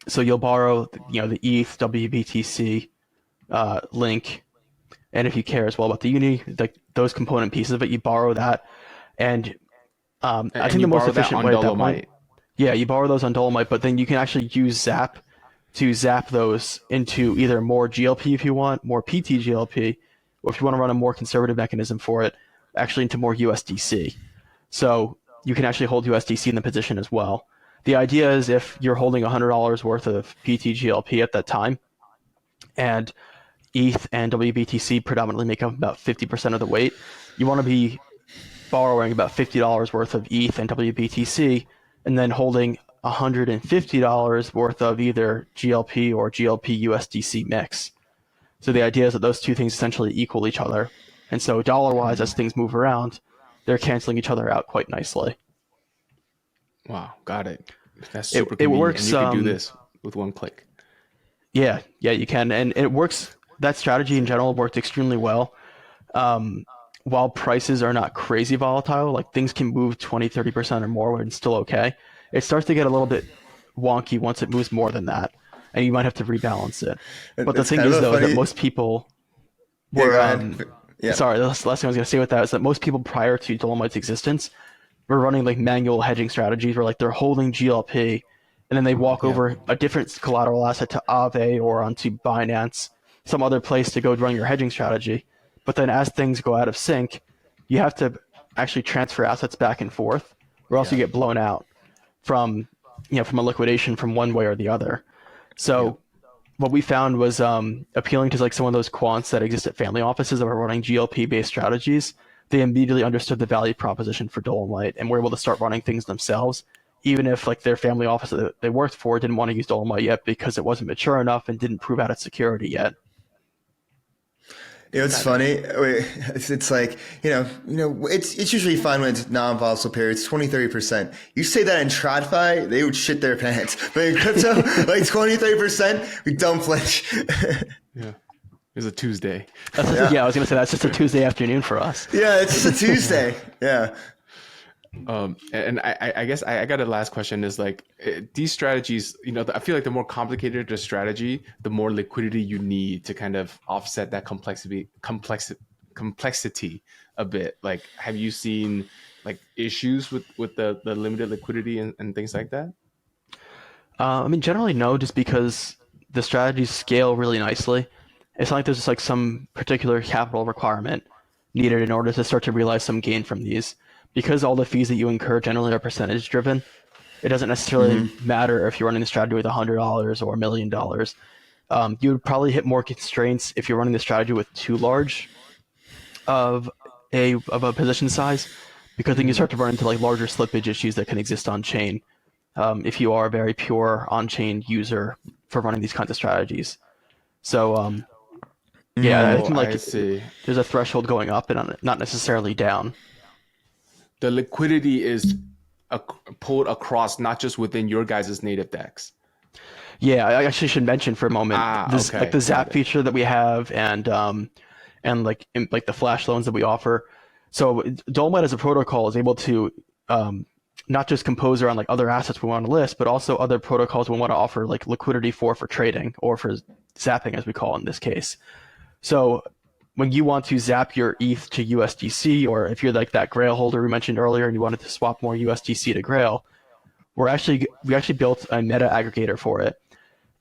So you'll borrow, the ETH, WBTC, Link, and if you care as well about the Uni, like those component pieces of it, you borrow that. And I And think you the most borrow that efficient on way at that point, Dolomite. yeah, you borrow those on Dolomite, but then you can actually use Zap to zap those into either more GLP if you want, more PTGLP, or if you want to run a more conservative mechanism for it, actually into more USDC. So you can actually hold USDC in the position as well. The idea is if you're holding $100 worth of PTGLP at that time, and ETH and WBTC predominantly make up about 50% of the weight, you want to be borrowing about $50 worth of ETH and WBTC, and then holding $150 worth of either GLP or GLP USDC mix. So the idea is that those two things essentially equal each other. And so dollar wise, as things move around, they're canceling each other out quite nicely. Wow, got it. That's It, super it convenient, and works, you could do this with one click. yeah, you can. And it works, that strategy in Sick. general worked extremely well. Um, while prices are not crazy volatile, like things can move 20, 30% or more when it's still okay. It starts to get a little bit wonky once it moves more than that, and you might have to rebalance it. But the It's thing kind of is, a though, is that funny. most people Yeah, were, go ahead. Yeah. sorry, the last thing I was going to say with that is that most people prior to Dolomite's existence were running like manual hedging strategies where like they're holding GLP and then they walk Yeah. over a different collateral asset to Aave or onto Binance, some other place to go run your hedging strategy. But then as things go out of sync, you have to actually transfer assets back and forth, or else you Yeah. get blown out from from a liquidation from one way or the other. Yeah. So what we found was appealing to like some of those quants that exist at family offices that were running GLP based strategies. They immediately understood the value proposition for Dolomite and were able to start running things themselves, even if like their family office that they worked for didn't want to use Dolomite yet because it wasn't mature enough and didn't prove out its security yet. It's Got it. funny. It's like, it's usually fine when it's non-volatile periods, 20-30%. You say that in TradFi, they would shit their pants. But in crypto, like 20-30%, we don't flinch. Yeah. It's a Tuesday. Yeah, I Yeah. was gonna say that's just a Tuesday afternoon for us. Yeah, it's just a Tuesday. Yeah. And I guess I got a last question is like these strategies, I feel like the more complicated the strategy, the more liquidity you need to kind of offset that complexity a bit. Like, have you seen like issues with the limited liquidity and things like that? I mean, generally no, just because the strategies scale really nicely, It's not like there's just like some particular capital requirement needed in order to start to realize some gain from these. Because all the fees that you incur generally are percentage driven, it doesn't necessarily matter if you're running the strategy with $100 or $1,000,000. You would probably hit more constraints if you're running the strategy with too large of a position size, because then you start to run into like larger slippage issues that can exist on chain if you are a very pure on chain user for running these kinds of strategies. So yeah, I Oh, think I like see. there's a threshold going up and not necessarily down. The liquidity is pulled across, not just within your guys' native decks. Yeah, I actually should mention for a moment Ah, this like okay, the got Zap it. feature that we have and like the flash loans that we offer. So Dolomite as a protocol is able to not just compose around like other assets we want to list, but also other protocols we want to offer like liquidity for trading or for zapping as we call it in this case. So when you want to zap your ETH to USDC, or if you're like that Grail holder we mentioned earlier and you wanted to swap more USDC to Grail, we actually built a meta aggregator for it.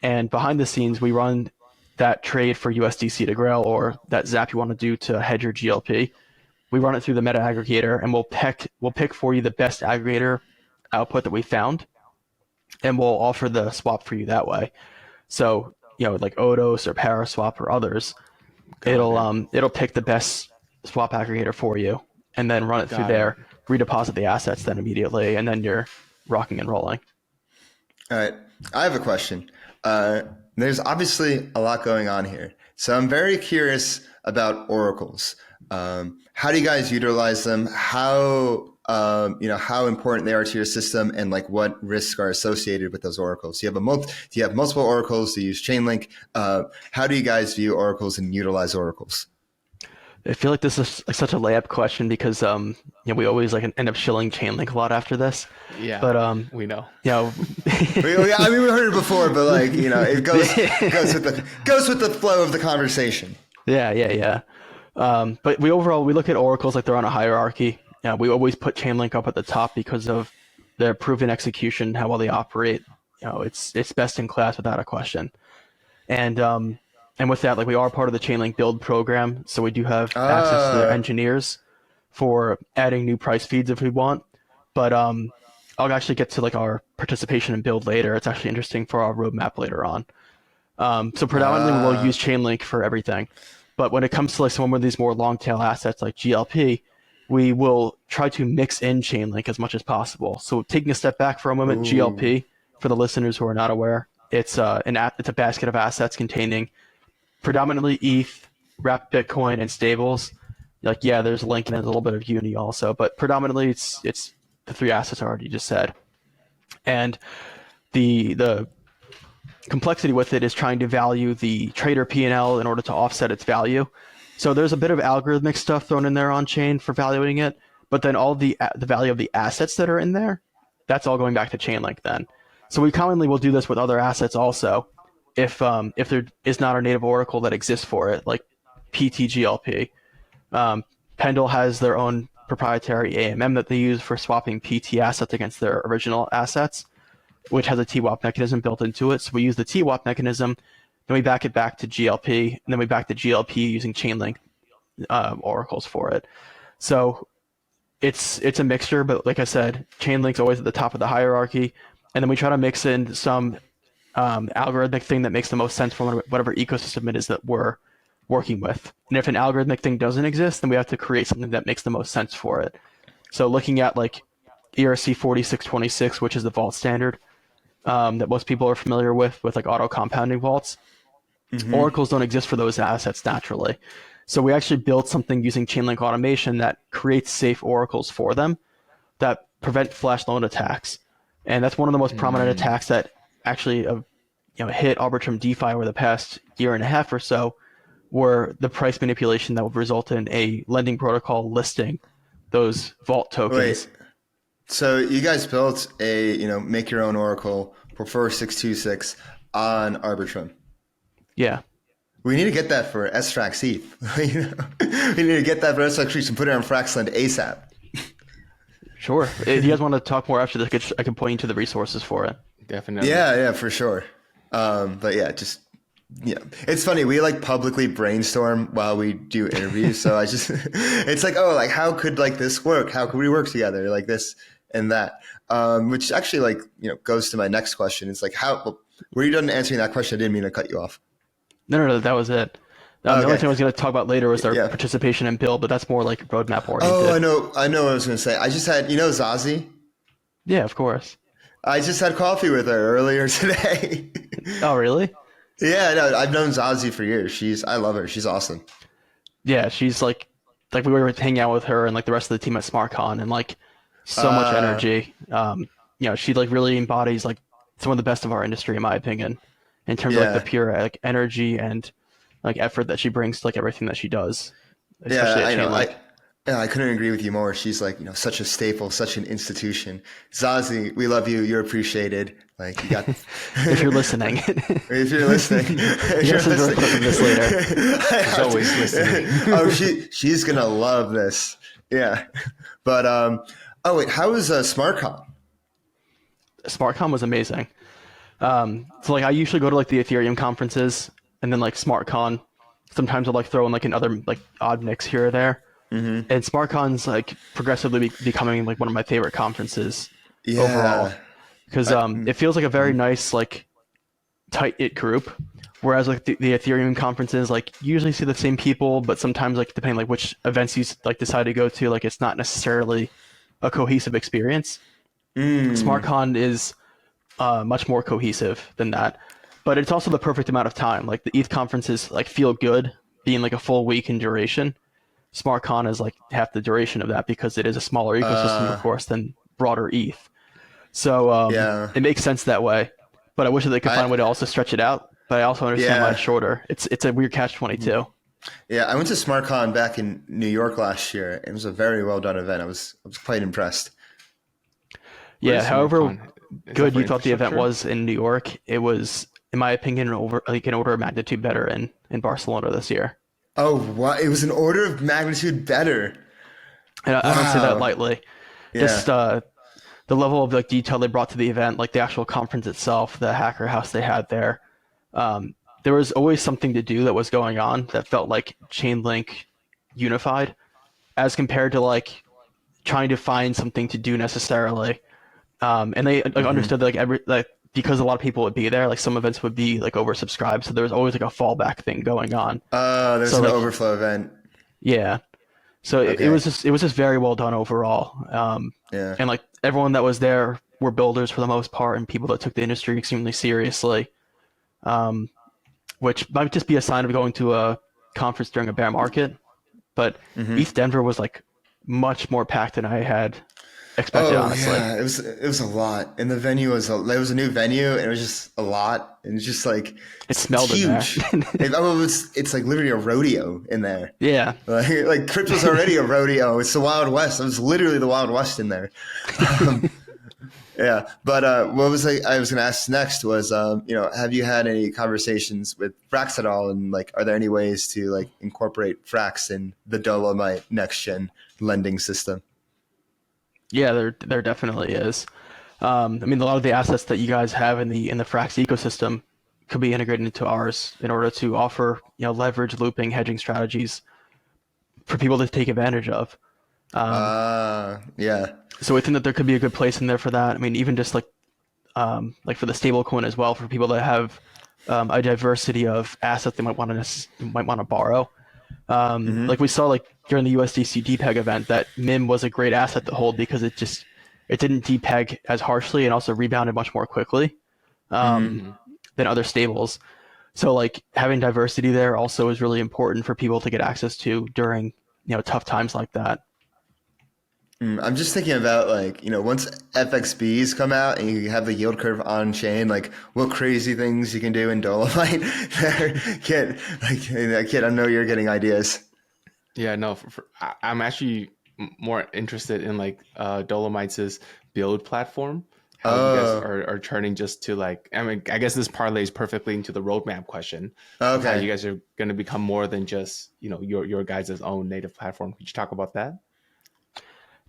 And behind the scenes, we run that trade for USDC to Grail or that zap you want to do to hedge your GLP. We run it through the meta aggregator, and we'll pick for you the best aggregator output that we found, and we'll offer the swap for you that way. So like Odos or Paraswap or others, Got it. it'll pick the best swap aggregator for you, and then run it through Got it. there, redeposit the assets then immediately, and then you're rocking and rolling. All right. I have a question. There's obviously a lot going on here. So I'm very curious about oracles. How do you guys utilize them? How important they are to your system, and like what risks are associated with those oracles? Do you have multiple oracles? Do you use Chainlink? How do you guys view oracles and utilize oracles? I feel like this is like such a layup question because we always like end up shilling Chainlink a lot after this. Yeah, But we know. you know I mean, we heard it before, but like it goes with the flow of the conversation. yeah. But we look at oracles like they're on a hierarchy. We always put Chainlink up at the top because of their proven execution, how well they operate. It's best in class without a question. And with that, like we are part of the Chainlink build program, so we do have access to their Uh, engineers for adding new price feeds if we want. But I'll actually get to like our participation in build later. It's actually interesting for our roadmap later on. So predominantly we'll use Chainlink for everything. But when it comes to like some of these more long tail assets like GLP, we will try to mix in Chainlink as much as possible. So taking a step back for a moment, ooh. GLP, for the listeners who are not aware, it's it's a basket of assets containing predominantly ETH, wrapped Bitcoin, and stables. Like yeah, there's Link and there's a little bit of Uni also, but predominantly it's the three assets I already just said. And the complexity with it is trying to value the trader P&L in order to offset its value. So there's a bit of algorithmic stuff thrown in there on chain for valuing it, but then all the value of the assets that are in there, that's all going back to Chainlink then. So we commonly will do this with other assets also, if there is not a native oracle that exists for it, like PTGLP. Pendle has their own proprietary AMM that they use for swapping PT assets against their original assets, which has a TWAP mechanism built into it. So we use the TWAP mechanism, then we back it back to GLP, and then we back to GLP using Chainlink oracles for it. So it's a mixture, but like I said, Chainlink's always at the top of the hierarchy, and then we try to mix in some algorithmic thing that makes the most sense for whatever ecosystem it is that we're working with. And if an algorithmic thing doesn't exist, then we have to create something that makes the most sense for it. So looking at like ERC 4626, which is the vault standard that most people are familiar with like auto compounding vaults, oracles don't exist for those assets naturally. So we actually built something using Chainlink automation that creates safe oracles for them that prevent flash loan attacks. And that's one of the most prominent attacks that actually hit Arbitrum DeFi over the past year and a half or so, were the price manipulation that would result in a lending protocol listing those vault tokens. Wait. So you guys built a make your own oracle for 4626 on Arbitrum. Yeah. We need to get that for SFrax ETH. We need to get that for SFrax ETH and put it on Fraxland ASAP. Sure. If you guys want to talk more after this, I can point you to the resources for it. Definitely. Yeah, for sure. But yeah, just Yeah, it's funny. We like publicly brainstorm while we do interviews. So I just, it's like, oh, like how could like this work? How could we work together like this and that? Which actually like, goes to my next question. It's like, well, were you done answering that question? I didn't mean to cut you off. No, that was it. The only thing I was going to talk about later was our participation in build, but that's more like roadmap oriented. Oh, I know what I was going to say. I just had, Zazie? Yeah, of course. I just had coffee with her earlier today. Oh, really? Yeah, no, I've known Zazie for years. I love her. She's awesome. Yeah, she's like we were hanging out with her and like the rest of the team at SmartCon, and like so much energy. She like really embodies like some of the best of our industry, in my opinion, in terms of like the pure like energy and like effort that she brings to like everything that she does. Especially I know. I couldn't agree with you more. She's like, such a staple, such an institution. Zazie, we love you. You're appreciated. Like you got. If you're listening. If you're listening. Yes, we're clipping this later. She's always listening. Oh, she's gonna love this. Yeah, but oh wait, how was SmartCon? SmartCon was amazing. So like I usually go to like the Ethereum conferences, and then like SmartCon. Sometimes I'll like throw in like another like odd mix here or there. Mm-hmm. And SmartCon's like progressively becoming like one of my favorite conferences overall, because it feels like a very nice like tight-knit group. Whereas like the Ethereum conferences, like you usually see the same people, but sometimes like depending like which events you like decide to go to, like it's not necessarily a cohesive experience. SmartCon is much more cohesive than that, but it's also the perfect amount of time. Like the ETH conferences like feel good, being like a full week in duration. SmartCon is like half the duration of that because it is a smaller ecosystem, of course, than broader ETH. So it makes sense that way. But I wish that they could find a way to also stretch it out. But I also understand why it's shorter. It's a weird catch-22. Yeah, I went to SmartCon back in New York last year. It was a very well done event. I was quite impressed. Yeah, however good you thought the event was in New York, it was, in my opinion, an order of magnitude better in Barcelona this year. Oh, what? It was an order of magnitude better. And I don't say that lightly. Yeah. Just the level of like detail they brought to the event, like the actual conference itself, the hacker house they had there. There was always something to do that was going on that felt like Chainlink unified, as compared to like trying to find something to do necessarily. And they like understood that like because a lot of people would be there, like some events would be like oversubscribed, so there was always like a fallback thing going on. There's an overflow event. Yeah. So it was just very well done overall. And like everyone that was there were builders for the most part and people that took the industry extremely seriously, which might just be a sign of going to a conference during a bear market. But ETH Denver was like much more packed than I had expected, honestly. Yeah, it was a lot, and the venue was there was a new venue, and it was just a lot, and it's just like it smelled huge. It's like literally a rodeo in there. Yeah, like crypto's already a rodeo. It's the Wild West. It was literally the Wild West in there. Yeah, but what was I was going to ask next was have you had any conversations with Frax at all, and like are there any ways to like incorporate Frax in the Dolomite next gen lending system? Yeah, there definitely is. I mean, a lot of the assets that you guys have in the Frax ecosystem could be integrated into ours in order to offer leverage, looping, hedging strategies for people to take advantage of. Yeah. So I think that there could be a good place in there for that. I mean, even just like for the stablecoin as well, for people that have a diversity of assets they might want to borrow. Like we saw like during the USDC DPEG event that MIM was a great asset to hold because it didn't DPEG as harshly and also rebounded much more quickly than other stables. So like having diversity there also is really important for people to get access to during tough times like that. I'm just thinking about like, once FXBs come out and you have the yield curve on chain, like what crazy things you can do in Dolomite. Kid, I know you're getting ideas. Yeah, no, I'm actually more interested in like Dolomite's build platform. How you guys are turning just to like, I mean, I guess this parlays perfectly into the roadmap question. Okay. How you guys are going to become more than just, your guys' own native platform. Could you talk about that?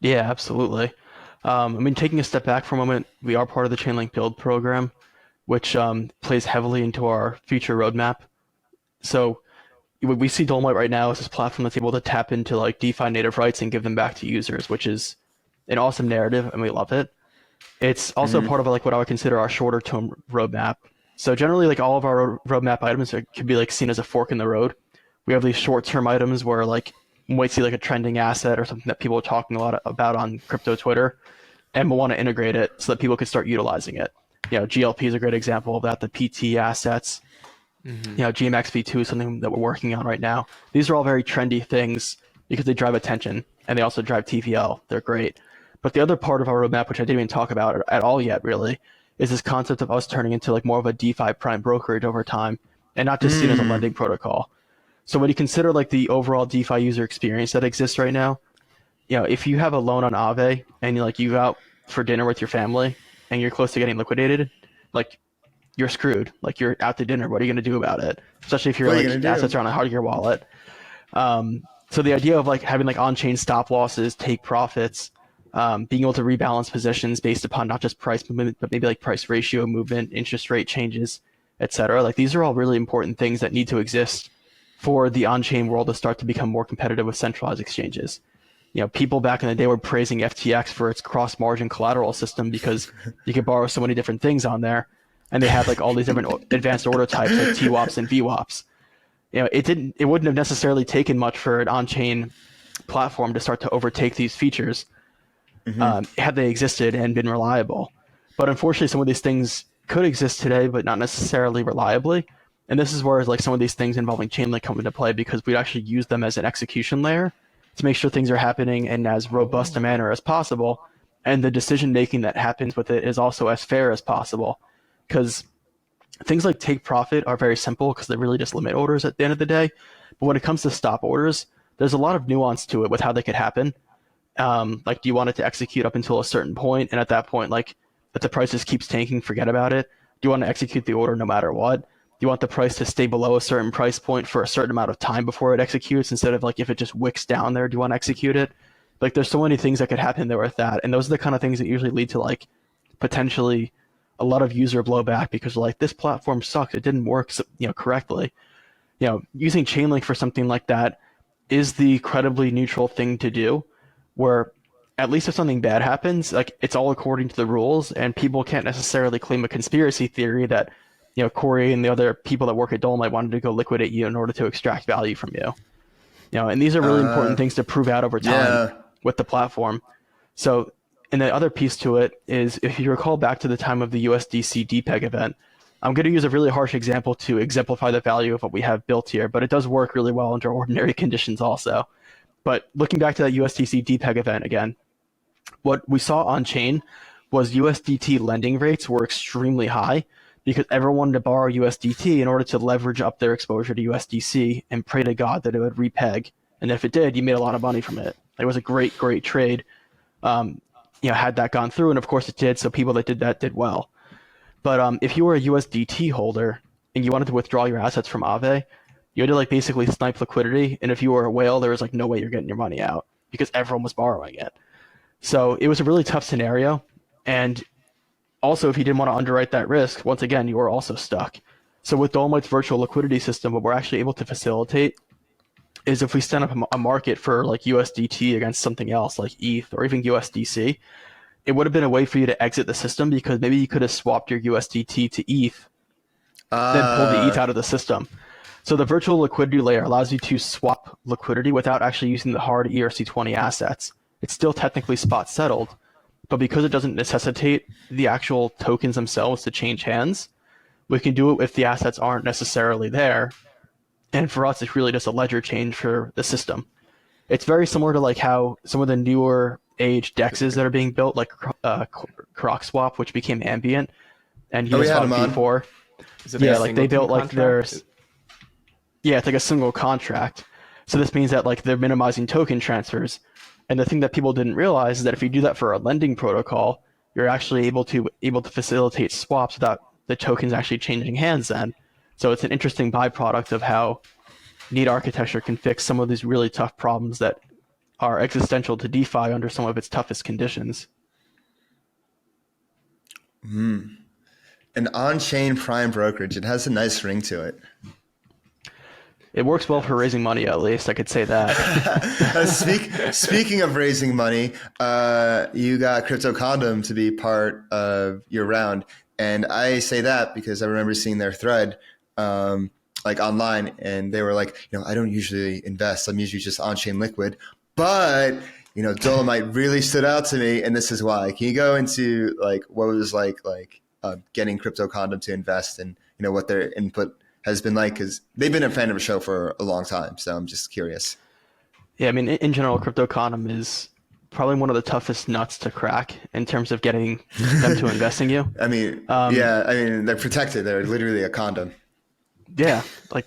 Yeah, absolutely. I mean, taking a step back for a moment, we are part of the Chainlink Build program, which plays heavily into our future roadmap. So we see Dolomite right now as this platform that's able to tap into like DeFi native rights and give them back to users, which is an awesome narrative, and we love it. It's also part of like what I would consider our shorter term roadmap. So generally, like all of our roadmap items could be like seen as a fork in the road. We have these short term items where like you might see like a trending asset or something that people are talking a lot about on crypto Twitter, and we'll want to integrate it so that people can start utilizing it. GLP is a great example of that. The PT assets, GMXV2 is something that we're working on right now. These are all very trendy things because they drive attention and they also drive TVL. They're great. But the other part of our roadmap, which I didn't even talk about at all yet, really, is this concept of us turning into like more of a DeFi prime brokerage over time and not just seen as a lending protocol. So when you consider like the overall DeFi user experience that exists right now, if you have a loan on Aave and you go out for dinner with your family and you're close to getting liquidated, like you're screwed. Like you're out to dinner. What are you going to do about it? Especially if your assets are on a hard gear wallet. So the idea of like having like on-chain stop losses, take profits, being able to rebalance positions based upon not just price movement, but maybe like price ratio movement, interest rate changes, etc. Like these are all really important things that need to exist for the on-chain world to start to become more competitive with centralized exchanges. People back in the day were praising FTX for its cross-margin collateral system because you could borrow so many different things on there, and they had like all these different advanced order types like TWAPs and VWAPs. It wouldn't have necessarily taken much for an on-chain platform to start to overtake these features had they existed and been reliable. But unfortunately, some of these things could exist today, but not necessarily reliably. And this is where like some of these things involving Chainlink come into play because we'd actually use them as an execution layer to make sure things are happening in as robust a manner as possible. And the decision making that happens with it is also as fair as possible. Because things like take profit are very simple because they're really just limit orders at the end of the day. But when it comes to stop orders, there's a lot of nuance to it with how they could happen. Like, do you want it to execute up until a certain point, and at that point, like, if the price just keeps tanking, forget about it? Do you want to execute the order no matter what? Do you want the price to stay below a certain price point for a certain amount of time before it executes instead of like if it just wicks down there, do you want to execute it? Like there's so many things that could happen there with that. And those are the kind of things that usually lead to like potentially a lot of user blowback because like this platform sucks. It didn't work correctly. Using Chainlink for something like that is the credibly neutral thing to do where at least if something bad happens, like it's all according to the rules and people can't necessarily claim a conspiracy theory that Corey and the other people that work at Dolomite wanted to go liquidate you in order to extract value from you. And these are really important things to prove out over time with the platform. So, and the other piece to it is if you recall back to the time of the USDC DPEG event, I'm going to use a really harsh example to exemplify the value of what we have built here, but it does work really well under ordinary conditions also. But looking back to that USDC DPEG event again, what we saw on chain was USDT lending rates were extremely high because everyone wanted to borrow USDT in order to leverage up their exposure to USDC and pray to God that it would repeg. And if it did, you made a lot of money from it. It was a great, great trade. Had that gone through, and of course it did. So people that did that did well. But if you were a USDT holder and you wanted to withdraw your assets from Aave, you had to like basically snipe liquidity. And if you were a whale, there was like no way you're getting your money out because everyone was borrowing it. So it was a really tough scenario. And also, if you didn't want to underwrite that risk, once again, you were also stuck. So with Dolomite's virtual liquidity system, what we're actually able to facilitate is if we stand up a market for like USDT against something else like ETH or even USDC, it would have been a way for you to exit the system because maybe you could have swapped your USDT to ETH, then pulled the ETH out of the system. So the virtual liquidity layer allows you to swap liquidity without actually using the hard ERC20 assets. It's still technically spot settled, but because it doesn't necessitate the actual tokens themselves to change hands, we can do it if the assets aren't necessarily there. And for us, it's really just a ledger change for the system. It's very similar to like how some of the newer age DEXs that are being built, like CrocSwap, which became Ambient, and Uniswap V4. Like they built like it's like a single contract. So this means that like they're minimizing token transfers. And the thing that people didn't realize is that if you do that for a lending protocol, you're actually able to facilitate swaps without the tokens actually changing hands then. So it's an interesting byproduct of how neat architecture can fix some of these really tough problems that are existential to DeFi under some of its toughest conditions. An on-chain prime brokerage. It has a nice ring to it. It works well for raising money, at least I could say that. Speaking of raising money, you got Crypto Condom to be part of your round. And I say that because I remember seeing their thread like online, and they were like, I don't usually invest. I'm usually just on-chain liquid. But, Dolomite really stood out to me, and this is why. Can you go into like what it was like getting Crypto Condom to invest, and what their input has been like? Because they've been a fan of the show for a long time, so I'm just curious. Yeah, I mean, in general, Crypto Condom is probably one of the toughest nuts to crack in terms of getting them to invest in you. I mean, they're protected. They're literally a condom. Yeah, like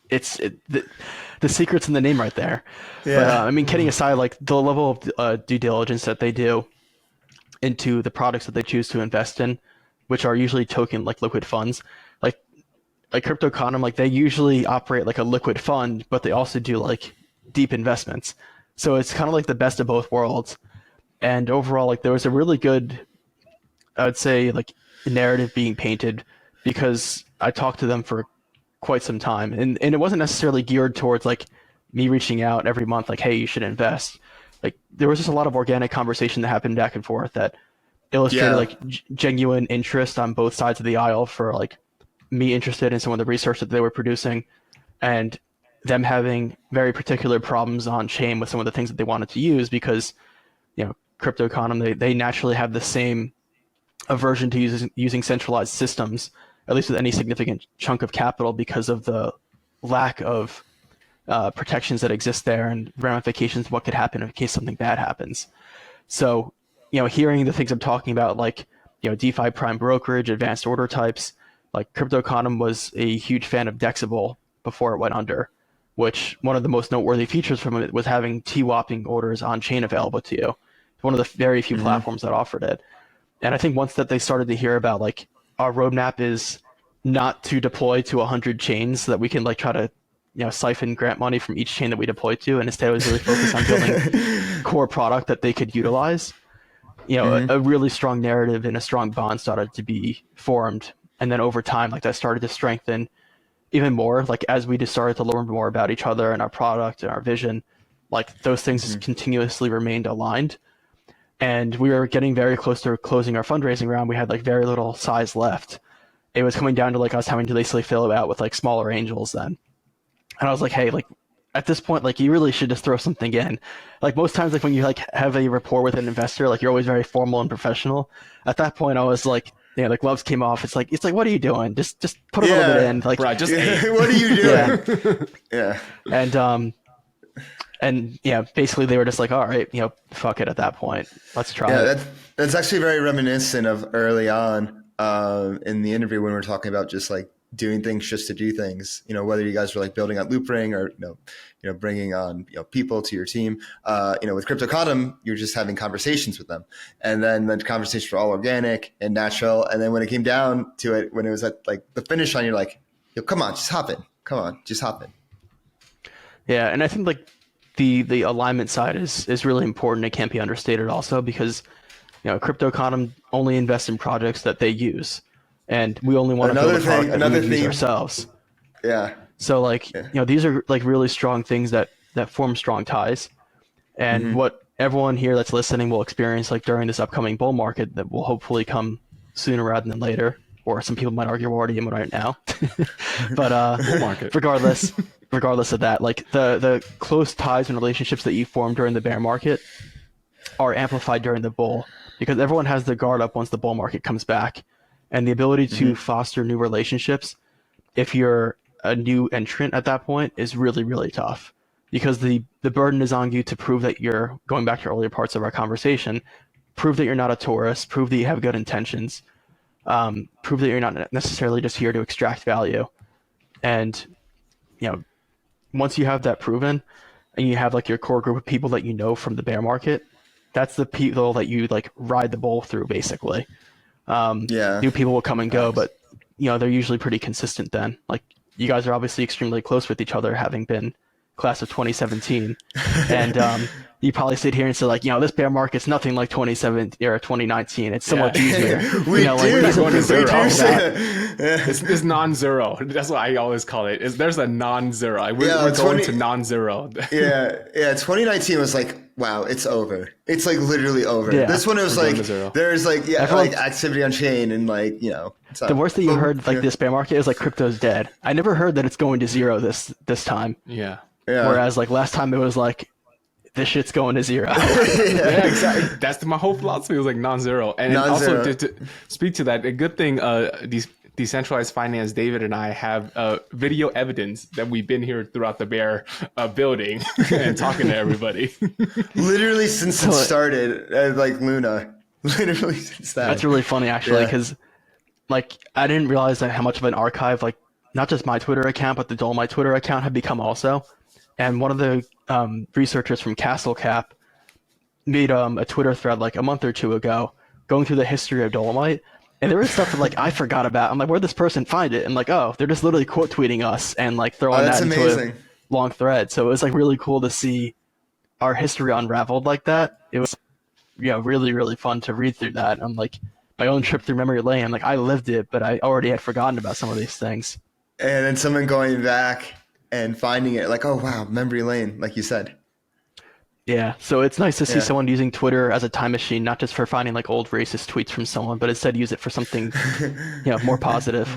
the secret's in the name right there. Yeah. But kidding aside, like the level of due diligence that they do into the products that they choose to invest in, which are usually token like liquid funds, like Crypto Condom, like they usually operate like a liquid fund, but they also do like deep investments. So it's kind of like the best of both worlds. And overall, like there was a really good, I would say, like narrative being painted, because I talked to them for quite some time, and it wasn't necessarily geared towards like me reaching out every month like, hey, you should invest. Like there was just a lot of organic conversation that happened back and forth that illustrated like genuine interest on both sides of the aisle, for like me interested in some of the research that they were producing, and them having very particular problems on chain with some of the things that they wanted to use, because Crypto Condom, they naturally have the same aversion to using centralized systems, at least with any significant chunk of capital, because of the lack of protections that exist there and ramifications of what could happen in case something bad happens. So, hearing the things I'm talking about, like, DeFi prime brokerage, advanced order types, like Crypto Condom was a huge fan of Dexable before it went under, which one of the most noteworthy features from it was having T-WAPing orders on chain available to you. One of the very few platforms that offered it. And I think once that they started to hear about like our roadmap is not to deploy to 100 chains so that we can like try to siphon grant money from each chain that we deploy to, and instead it was really focused on building core product that they could utilize. A really strong narrative and a strong bond started to be formed, and then over time, like that started to strengthen even more. Like as we just started to learn more about each other and our product and our vision, like those things continuously remained aligned. And we were getting very close to closing our fundraising round. We had like very little size left. It was coming down to like us having to basically fill it out with like smaller angels then. And I was like, hey, like at this point, like you really should just throw something in. Like most times, like when you like have a rapport with an investor, like you're always very formal and professional. At that point, I was like, the gloves came off. It's like, what are you doing? Just put a little bit in. Like, bro, just what are you doing? Yeah. And basically they were just like, all right, fuck it at that point. Let's try it. That's actually very reminiscent of early on in the interview when we were talking about just like doing things just to do things, whether you guys were like building out Loopring or, bringing on, people to your team, with Crypto Condom, you're just having conversations with them. And then the conversations were all organic and natural. And then when it came down to it, when it was at like the finish line, you're like, come on, just hop in. Come on, just hop in. Yeah. And I think like the alignment side is really important. It can't be understated also, because, Crypto Condom only invests in projects that they use. And we only want to build a product that we use ourselves. Yeah. So like, these are like really strong things that form strong ties. And what everyone here that's listening will experience like during this upcoming bull market that will hopefully come sooner rather than later, or some people might argue we're already in right now. But bull market. regardless of that, like the close ties and relationships that you form during the bear market are amplified during the bull, because everyone has their guard up once the bull market comes back. And the ability to foster new relationships, if you're a new entrant at that point, is really, really tough, because the burden is on you to prove that you're, going back to earlier parts of our conversation, prove that you're not a tourist, prove that you have good intentions, prove that you're not necessarily just here to extract value. And, once you have that proven and you have like your core group of people that from the bear market, that's the people that you like ride the bull through basically. New people will come and go, but they're usually pretty consistent then. Like you guys are obviously extremely close with each other, having been class of 2017. And you probably sit here and say like, this bear market's nothing like 2017 or 2019. It's so much easier. We we're not going to zero. Yeah. It's non-zero. That's what I always call it. There's a non-zero. We're going to non-zero. Yeah. 2019 was like, wow, it's over. It's like literally over. Yeah. This one it was We're like going to zero. there's like like activity on chain and like it's The worst that you heard like this bear market is like crypto's dead. I never heard that it's going to zero this time. Yeah. Whereas like last time it was like this shit's going to zero. Yeah, exactly. That's my whole philosophy. It was like non-zero. And Non-zero. also to speak to that, a good thing these decentralized finance, David and I have video evidence that we've been here throughout the bear building and talking to everybody. Literally since it started, like Luna. Literally since that. That's really funny actually, because like I didn't realize that how much of an archive like not just my Twitter account but the Dolomite Twitter account had become also. And one of the researchers from Castle Cap made a Twitter thread like a month or two ago going through the history of Dolomite. And there was stuff that like I forgot about. I'm like, where'd this person find it? And like, oh, they're just literally quote tweeting us and like throwing that into a long thread. So it was like really cool to see our history unraveled like that. It was really, really fun to read through that. I'm like my own trip through memory lane. I'm like, I lived it, but I already had forgotten about some of these things. And then someone going back and finding it like, oh wow, memory lane, like you said. Yeah, so it's nice to see someone using Twitter as a time machine, not just for finding like old racist tweets from someone, but instead use it for something, more positive.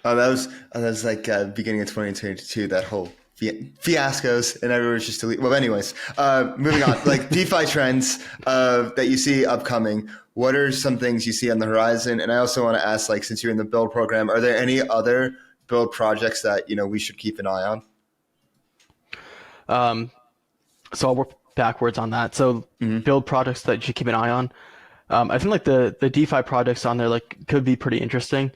Oh, that was like beginning of 2022. That whole fiascos and everyone was just delete. Well, anyways, moving on. Like DeFi trends that you see upcoming. What are some things you see on the horizon? And I also want to ask, like, since you're in the build program, are there any other build projects that we should keep an eye on? So I'll work backwards on that. So build projects that you should keep an eye on. I think like the DeFi projects on there like could be pretty interesting.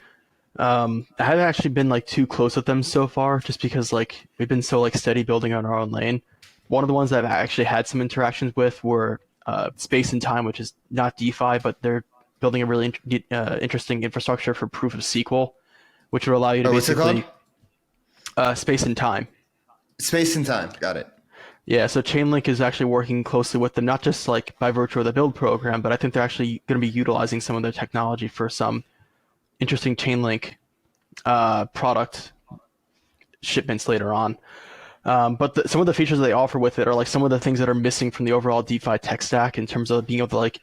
I haven't actually been like too close with them so far, just because like we've been so like steady building on our own lane. One of the ones that I've actually had some interactions with were Space and Time, which is not DeFi, but they're building a really interesting infrastructure for proof of SQL, which would allow you to basically what's it called? Space and Time. Space and Time, got it. Yeah, so Chainlink is actually working closely with them, not just like by virtue of the build program, but I think they're actually going to be utilizing some of their technology for some interesting Chainlink product shipments later on. But some of the features they offer with it are like some of the things that are missing from the overall DeFi tech stack in terms of being able to like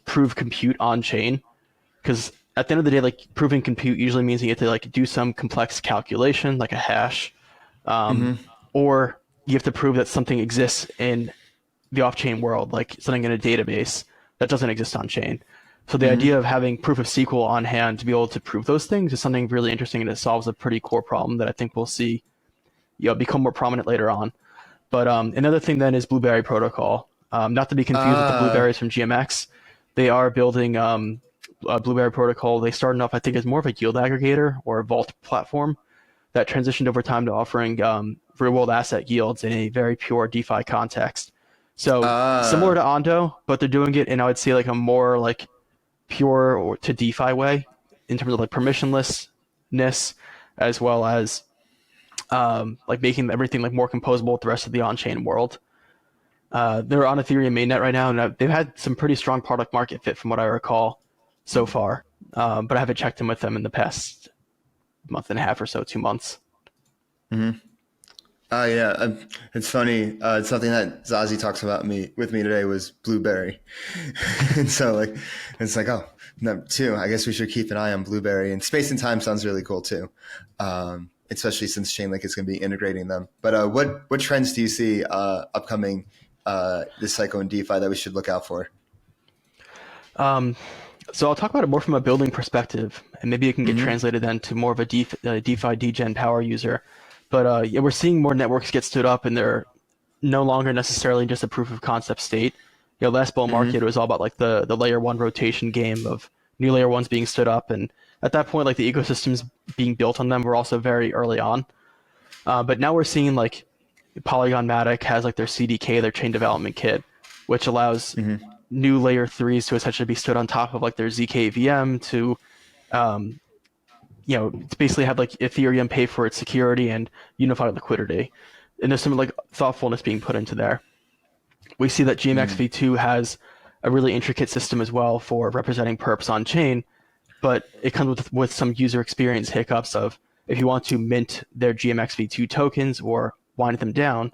prove compute on chain. Because at the end of the day, like proving compute usually means you have to like do some complex calculation, like a hash, or you have to prove that something exists in the off-chain world, like something in a database that doesn't exist on chain. So the idea of having proof of SQL on hand to be able to prove those things is something really interesting, and it solves a pretty core problem that I think we'll see become more prominent later on. But another thing then is Blueberry Protocol. Not to be confused with the Blueberries from GMX. They are building a Blueberry Protocol. They started off, I think, as more of a yield aggregator or a vault platform that transitioned over time to offering real-world asset yields in a very pure DeFi context. So similar to Ondo, but they're doing it in, I would say, like a more like pure or to DeFi way in terms of like permissionlessness, as well as like making everything like more composable with the rest of the on-chain world. They're on Ethereum mainnet right now, and they've had some pretty strong product market fit from what I recall so far. But I haven't checked in with them in the past month and a half or so, 2 months. Yeah, it's funny. It's something that Zazie talks about with me today was Blueberry. And so like, it's like, oh, number two, I guess we should keep an eye on Blueberry, and Space and Time sounds really cool too. Especially since Chainlink is going to be integrating them. But what trends do you see upcoming this cycle in DeFi that we should look out for? So I'll talk about it more from a building perspective, and maybe it can get translated then to more of a DeFi degen power user. But we're seeing more networks get stood up, and they're no longer necessarily just a proof of concept state. Last bull market, it was all about like the layer one rotation game of new layer ones being stood up, and at that point, like the ecosystems being built on them were also very early on. But now we're seeing like Polygon Matic has like their CDK, their chain development kit, which allows new layer threes to essentially be stood on top of like their ZK VM to, to basically have like Ethereum pay for its security and unified liquidity. And there's some like thoughtfulness being put into there. We see that GMXV2 has a really intricate system as well for representing perps on chain, but it comes with some user experience hiccups of if you want to mint their GMXV2 tokens or wind them down,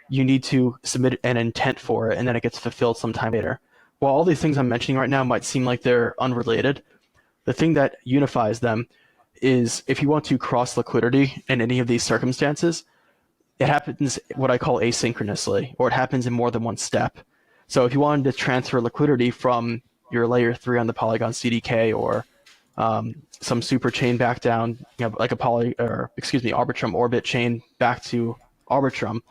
you need to submit an intent for it, and then it gets fulfilled sometime later. While all these things I'm mentioning right now might seem like they're unrelated, the thing that unifies them is if you want to cross liquidity in any of these circumstances, it happens what I call asynchronously, or it happens in more than one step. So if you wanted to transfer liquidity from your layer 3 on the Polygon CDK or some super chain back down, like a Arbitrum Orbit chain back to Arbitrum,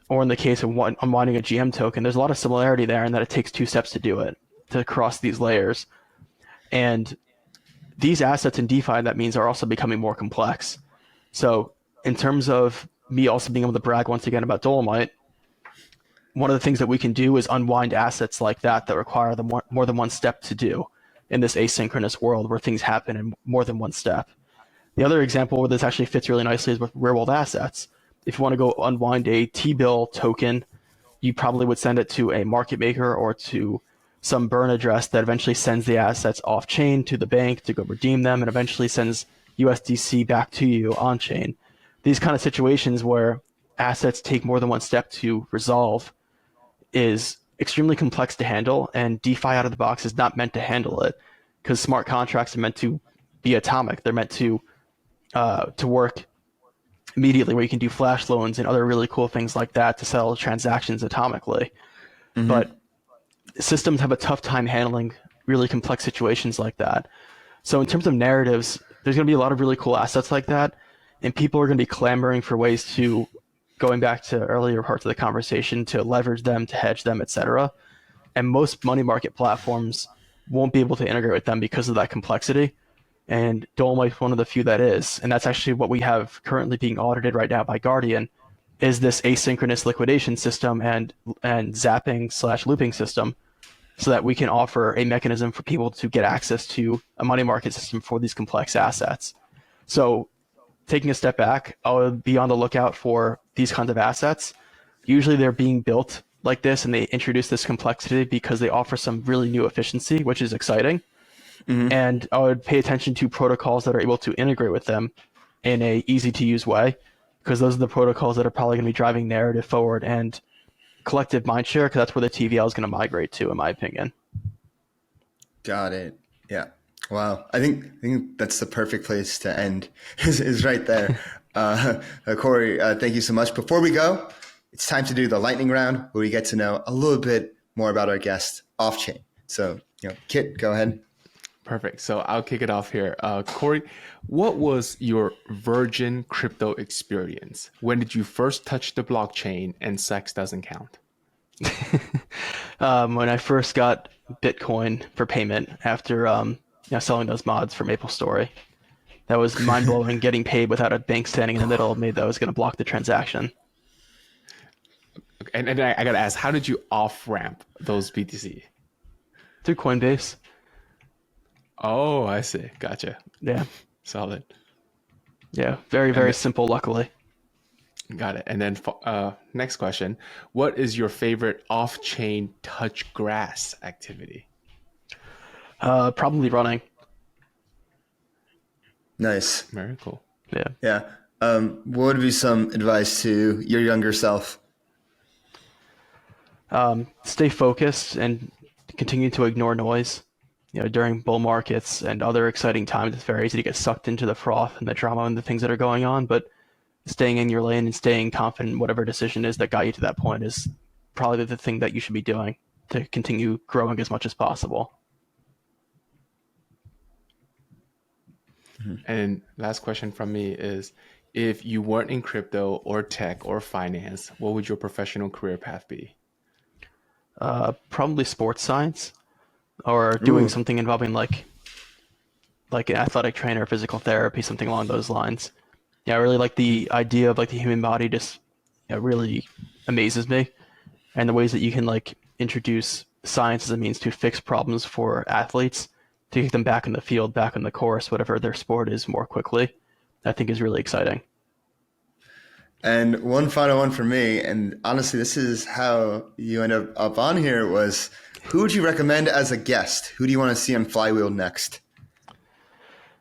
or in the case of unwinding a GM token, there's a lot of similarity there in that it takes 2 steps to do it, to cross these layers. And these assets in DeFi, that means, are also becoming more complex. So in terms of me also being able to brag once again about Dolomite, one of the things that we can do is unwind assets like that require more than one step to do in this asynchronous world where things happen in more than one step. The other example where this actually fits really nicely is with real-world assets. If you want to go unwind a T-bill token, you probably would send it to a market maker or to some burn address that eventually sends the assets off-chain to the bank to go redeem them and eventually sends USDC back to you on-chain. These kind of situations where assets take more than one step to resolve is extremely complex to handle, and DeFi out of the box is not meant to handle it because smart contracts are meant to be atomic. They're meant to work immediately, where you can do flash loans and other really cool things like that to settle transactions atomically. But systems have a tough time handling really complex situations like that. So in terms of narratives, there's going to be a lot of really cool assets like that, and people are going to be clamoring for ways to, going back to earlier parts of the conversation, to leverage them, to hedge them, etc. And most money market platforms won't be able to integrate with them because of that complexity. And Dolomite's one of the few that is. And that's actually what we have currently being audited right now by Guardian, is this asynchronous liquidation system and zapping/looping system, so that we can offer a mechanism for people to get access to a money market system for these complex assets. So taking a step back, I would be on the lookout for these kinds of assets. Usually they're being built like this and they introduce this complexity because they offer some really new efficiency, which is exciting. And I would pay attention to protocols that are able to integrate with them in a easy to use way, because those are the protocols that are probably going to be driving narrative forward and collective mindshare, because that's where the TVL is going to migrate to, in my opinion. Got it. Yeah. Wow. I think that's the perfect place to end is right there. Corey, thank you so much. Before we go, it's time to do the lightning round where we get to know a little bit more about our guest off chain. So, Kit, go ahead. Perfect. So I'll kick it off here. Corey, what was your virgin crypto experience? When did you first touch the blockchain and sex doesn't count? When I first got Bitcoin for payment after selling those mods for MapleStory. That was mind-blowing, getting paid without a bank standing in the middle of me that was going to block the transaction. And I got to ask, how did you off-ramp those BTC? Through Coinbase. Oh, I see. Gotcha. Yeah. Solid. Yeah. Very, very simple, luckily. Got it. And then next question. What is your favorite off-chain touch grass activity? Probably running. Nice. Very cool. Yeah. Yeah. What would be some advice to your younger self? Stay focused and continue to ignore noise. During bull markets and other exciting times, it's very easy to get sucked into the froth and the drama and the things that are going on. But staying in your lane and staying confident in whatever decision is that got you to that point is probably the thing that you should be doing to continue growing as much as possible. And last question from me is, if you weren't in crypto or tech or finance, what would your professional career path be? Probably sports science, or doing something involving like an athletic trainer, physical therapy, something along those lines. Yeah, I really like the idea of like the human body. Just really amazes me, and the ways that you can like introduce science as a means to fix problems for athletes, to get them back in the field, back in the course, whatever their sport is, more quickly, I think is really exciting. And one final one for me, and honestly, this is how you end up on here, was who would you recommend as a guest? Who do you want to see on Flywheel next?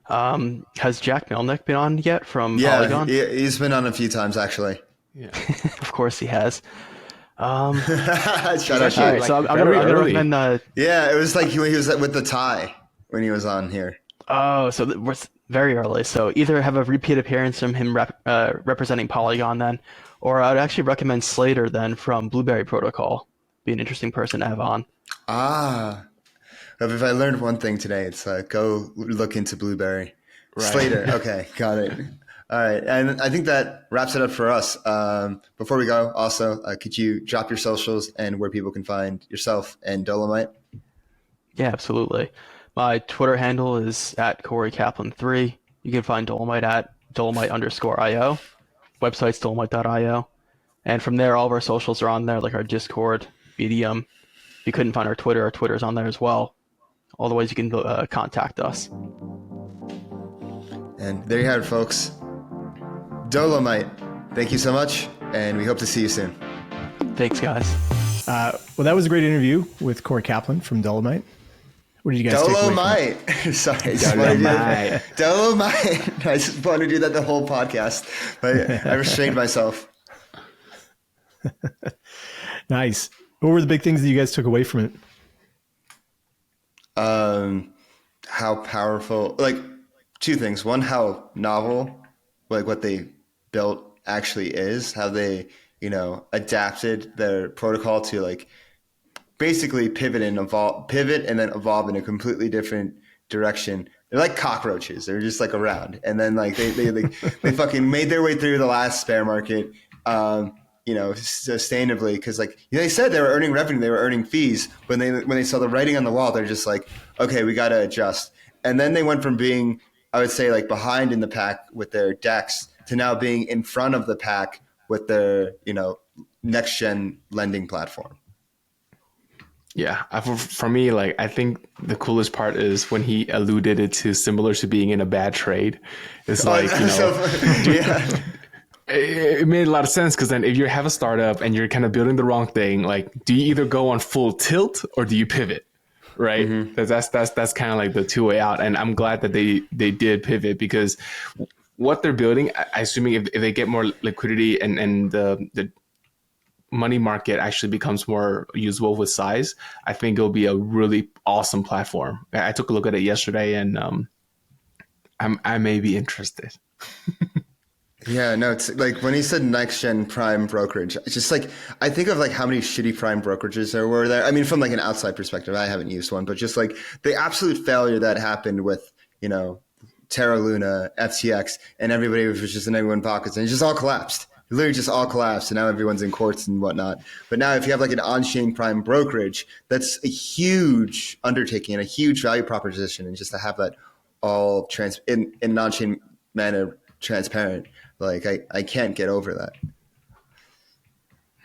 Has Jack Melnick been on yet from Yeah, Polygon? he's been on a few times, actually. Yeah. Of course he has. Shout out actually, All right, like, so I'm very gonna early. recommend. Yeah, it was like he was with the tie when he was on here. We're very early. So either have a repeat appearance from him representing Polygon then, or I'd actually recommend Slater then from Blueberry Protocol. Be an interesting person to have on. Ah, if I learned one thing today, it's go look into Blueberry. Right. Slater. Okay, got it. All right, and I think that wraps it up for us. Before we go, also, could you drop your socials and where people can find yourself and Dolomite? Yeah, absolutely. My Twitter handle is at Corey Caplan 3. You can find Dolomite at Dolomite_IO. Website's Dolomite.io. And from there, all of our socials are on there, like our Discord, Medium. If you couldn't find our Twitter's on there as well. All the ways you can contact us. And there you have it, folks. Dolomite, thank you so much, and we hope to see you soon. Thanks, guys. Well, that was a great interview with Corey Kaplan from Dolomite. What did you guys take away from it? Dolomite. Sorry, I just wanted to do that. Dolomite. I just wanted to do that the whole podcast, but I restrained myself. Nice. What were the big things that you guys took away from it? How powerful, like two things. One, how novel, like what they built actually is, how they, adapted their protocol to like basically pivot and then evolve in a completely different direction. They're like cockroaches. They're just like around. And then like they fucking made their way through the last bear market, sustainably. Cause like they said they were earning revenue, they were earning fees. When they saw the writing on the wall, they're just like, okay, we got to adjust. And then they went from being, I would say, like behind in the pack with their DEX to now being in front of the pack with their, next gen lending platform. Yeah, for me, like I think the coolest part is when he alluded it to similar to being in a bad trade. It's like, yeah. It made a lot of sense because then if you have a startup and you're kind of building the wrong thing, like do you either go on full tilt or do you pivot? Right. Mm-hmm. That's kind of like the two-way out. And I'm glad that they did pivot because what they're building, I assuming if they get more liquidity and the money market actually becomes more usable with size, I think it'll be a really awesome platform. I took a look at it yesterday and I may be interested. Yeah, no, it's like when he said next gen prime brokerage, it's just like I think of like how many shitty prime brokerages there were there. I mean, from like an outside perspective, I haven't used one, but just like the absolute failure that happened with, Terra Luna, FTX, and everybody was just in everyone's pockets and it just all collapsed. It literally just all collapsed and now everyone's in courts and whatnot. But now if you have like an on-chain prime brokerage, that's a huge undertaking and a huge value proposition. And just to have that all in an on-chain manner transparent, like I can't get over that.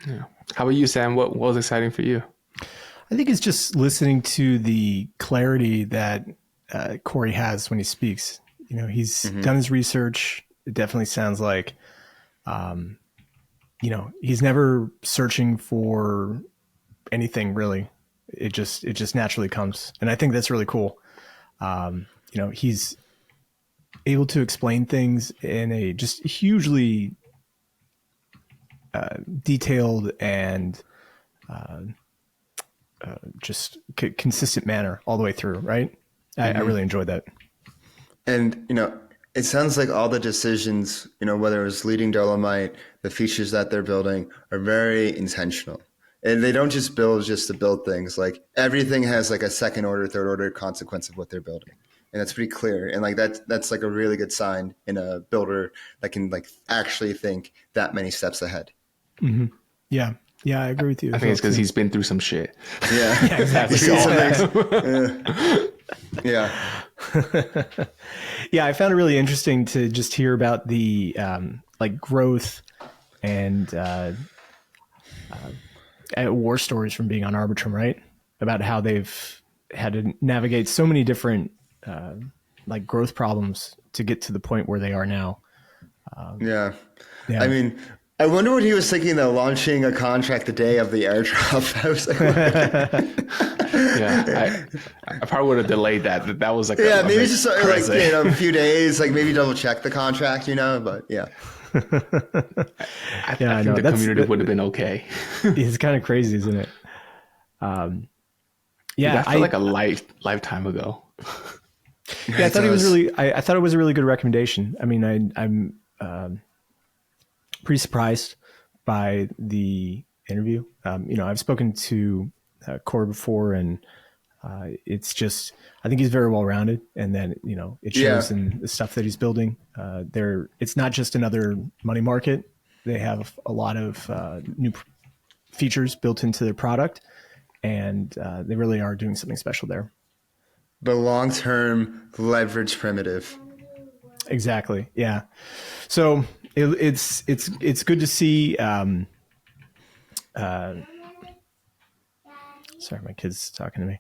Yeah. How about you, Sam? What was exciting for you? I think it's just listening to the clarity that Corey has when he speaks. He's done his research. It definitely sounds like, he's never searching for anything really. It just naturally comes. And I think that's really cool. He's able to explain things in a just hugely detailed and just consistent manner all the way through, right? I really enjoyed that. And, it sounds like all the decisions, whether it was leading Dolomite, the features that they're building are very intentional. And they don't just build just to build things. Like everything has like a second order, third order consequence of what they're building. And that's pretty clear. And like that's like a really good sign in a builder that can like actually think that many steps ahead. Mm-hmm. Yeah. Yeah, I agree with you. I think it's because he's been through some shit. Yeah, yeah, exactly. Yeah. Yeah, I found it really interesting to just hear about the like growth and war stories from being on Arbitrum, right? About how they've had to navigate so many different like growth problems to get to the point where they are now. Yeah. I mean, I wonder what he was thinking though, launching a contract the day of the airdrop. I was like, Yeah, I probably would have delayed that. That was like yeah, a maybe bit just like crazy. a few days, like maybe double check the contract, but yeah. I I think know. the community would have been okay. It's kind of crazy, isn't it? Yeah, That felt like a lifetime ago. I thought it was really. I thought it was a really good recommendation. I mean, I'm pretty surprised by the interview. I've spoken to Corey before, and it's just I think he's very well rounded, and then it shows in the stuff that he's building. It's not just another money market. They have a lot of new features built into their product, and they really are doing something special there. The long-term leverage primitive. Exactly. Yeah. So it's good to see. Sorry, my kid's talking to me.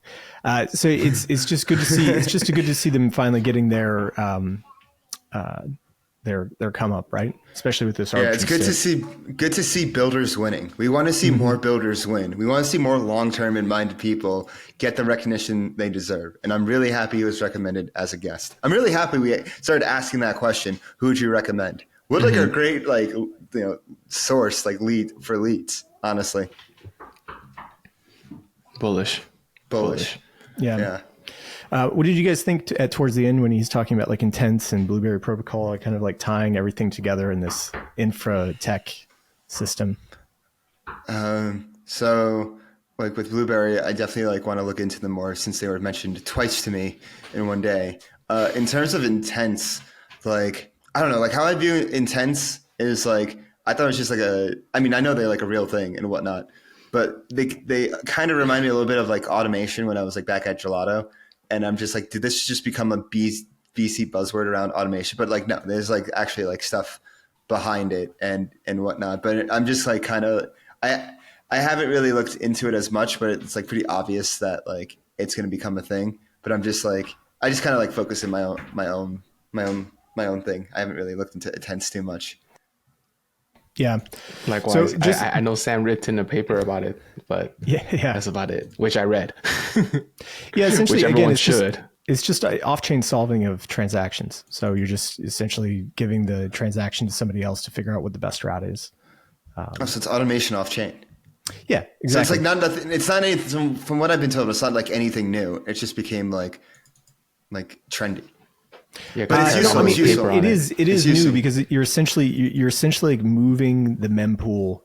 So it's just good to see. It's just good to see them finally getting their come up, right? Especially with this. Yeah, it's good to see builders winning. We want to see more builders win. We want to see more long-term and minded people get the recognition they deserve. And I'm really happy he was recommended as a guest. I'm really happy we started asking that question. Who would you recommend? What like a great source lead for leads, honestly. Bullish. Yeah. What did you guys think towards the end when he's talking about intents and Blueberry Protocol, kind of tying everything together in this infra tech system? So with Blueberry, I definitely want to look into them more since they were mentioned twice to me in one day. In terms of intents, I don't know, how I view intents is I thought it was just I know they're a real thing and whatnot, but they kind of remind me a little bit of automation when I was back at Gelato. And I'm just did this just become a VC buzzword around automation? But no, there's actually stuff behind it and whatnot. But I'm just kind of, I haven't really looked into it as much, but it's pretty obvious that it's going to become a thing. But I'm just I just kind of focus in my own thing. I haven't really looked into intents too much. Yeah. Likewise, so I know Sam written a paper about it, but yeah, that's about it, which I read. Yeah, essentially, which again, it's just off-chain solving of transactions. So you're just essentially giving the transaction to somebody else to figure out what the best route is. So it's automation off-chain. Yeah, exactly. So it's not anything, from what I've been told, it's not anything new. It just became trendy. Yeah, but it's useful. It is new because you're essentially moving the mempool.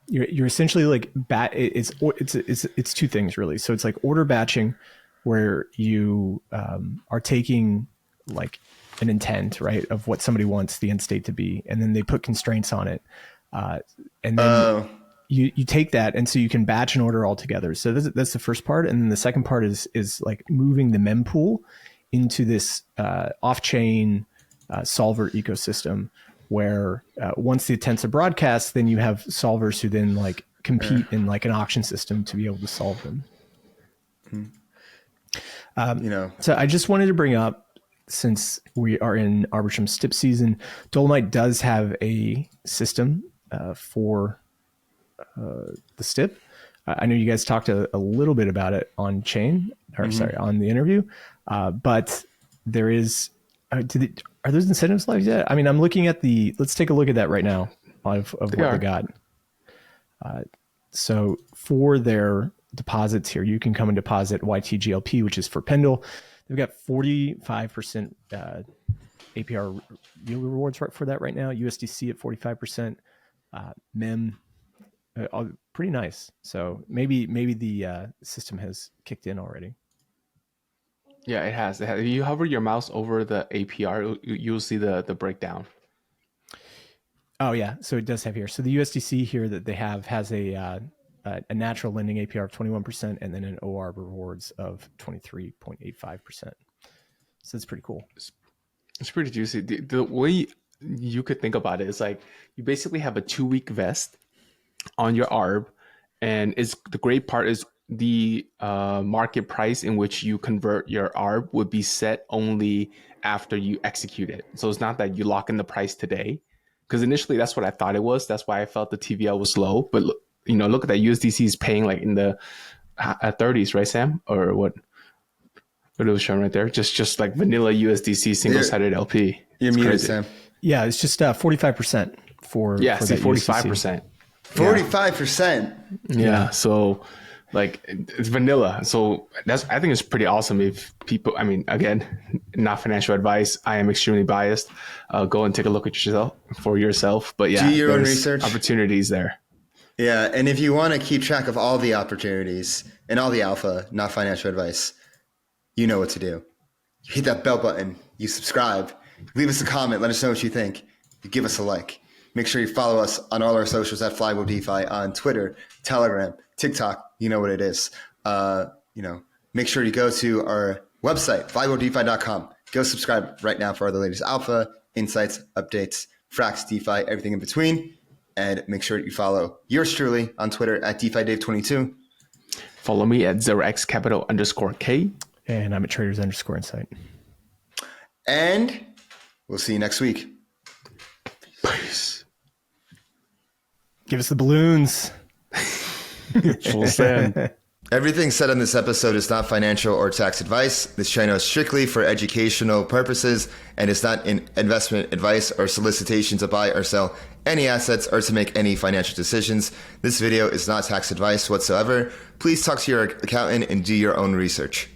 You're essentially it's two things really. So it's order batching, where you are taking an intent, right, of what somebody wants the end state to be, and then they put constraints on it, and then you take that, and so you can batch an order all together. So that's the first part, and then the second part is moving the mempool into this off-chain solver ecosystem, where once the intents are broadcast, then you have solvers who then compete in an auction system to be able to solve them. So I just wanted to bring up, since we are in Arbitrum STIP season, Dolomite does have a system for the STIP. I know you guys talked a little bit about it on chain, or sorry, on the interview, but there is. Are those incentives live yet? I mean, I'm looking at let's take a look at that right now of what they got. So for their deposits here, you can come and deposit YTGLP, which is for Pendle. They've got 45% APR yield rewards for that right now. USDC at 45%, MEM, pretty nice. So maybe the system has kicked in already. Yeah, it has. If you hover your mouse over the APR, you'll see the breakdown. Oh yeah, so it does have here. So the USDC here that they have has a natural lending APR of 21%, and then an OR rewards of 23.85%. So it's pretty cool. It's pretty juicy. The way you could think about it is you basically have a 2-week vest on your ARB, and the great part is the market price in which you convert your ARB would be set only after you execute it. So it's not that you lock in the price today because initially that's what I thought it was. That's why I felt the TVL was low. But look at that, USDC is paying like in the 30s, right, Sam? Or what? What it was showing right there, just like vanilla USDC single-sided LP. You're muted, Sam. Yeah, it's just 45% for 45%. 45%. Yeah, so like it's vanilla. So I think it's pretty awesome if people, I mean, again, not financial advice. I am extremely biased. Go and take a look at yourself. But yeah, do your own research. Opportunities there. Yeah, and if you want to keep track of all the opportunities and all the alpha, not financial advice, you know what to do. You hit that bell button, you subscribe, leave us a comment, let us know what you think, you give us a like. Make sure you follow us on all our socials at Flywheel DeFi on Twitter, Telegram, TikTok, you know what it is. Make sure you go to our website, flywheeldefi.com. Go subscribe right now for all the latest alpha, insights, updates, Frax, DeFi, everything in between. And make sure you follow yours truly on Twitter at DeFiDave22. Follow me at 0xcapital_K. And I'm at traders_insight. And we'll see you next week. Peace. Give us the balloons. Full send. Everything said on this episode is not financial or tax advice. This channel is strictly for educational purposes and is not an investment advice or solicitation to buy or sell any assets or to make any financial decisions. This video is not tax advice whatsoever. Please talk to your accountant and do your own research.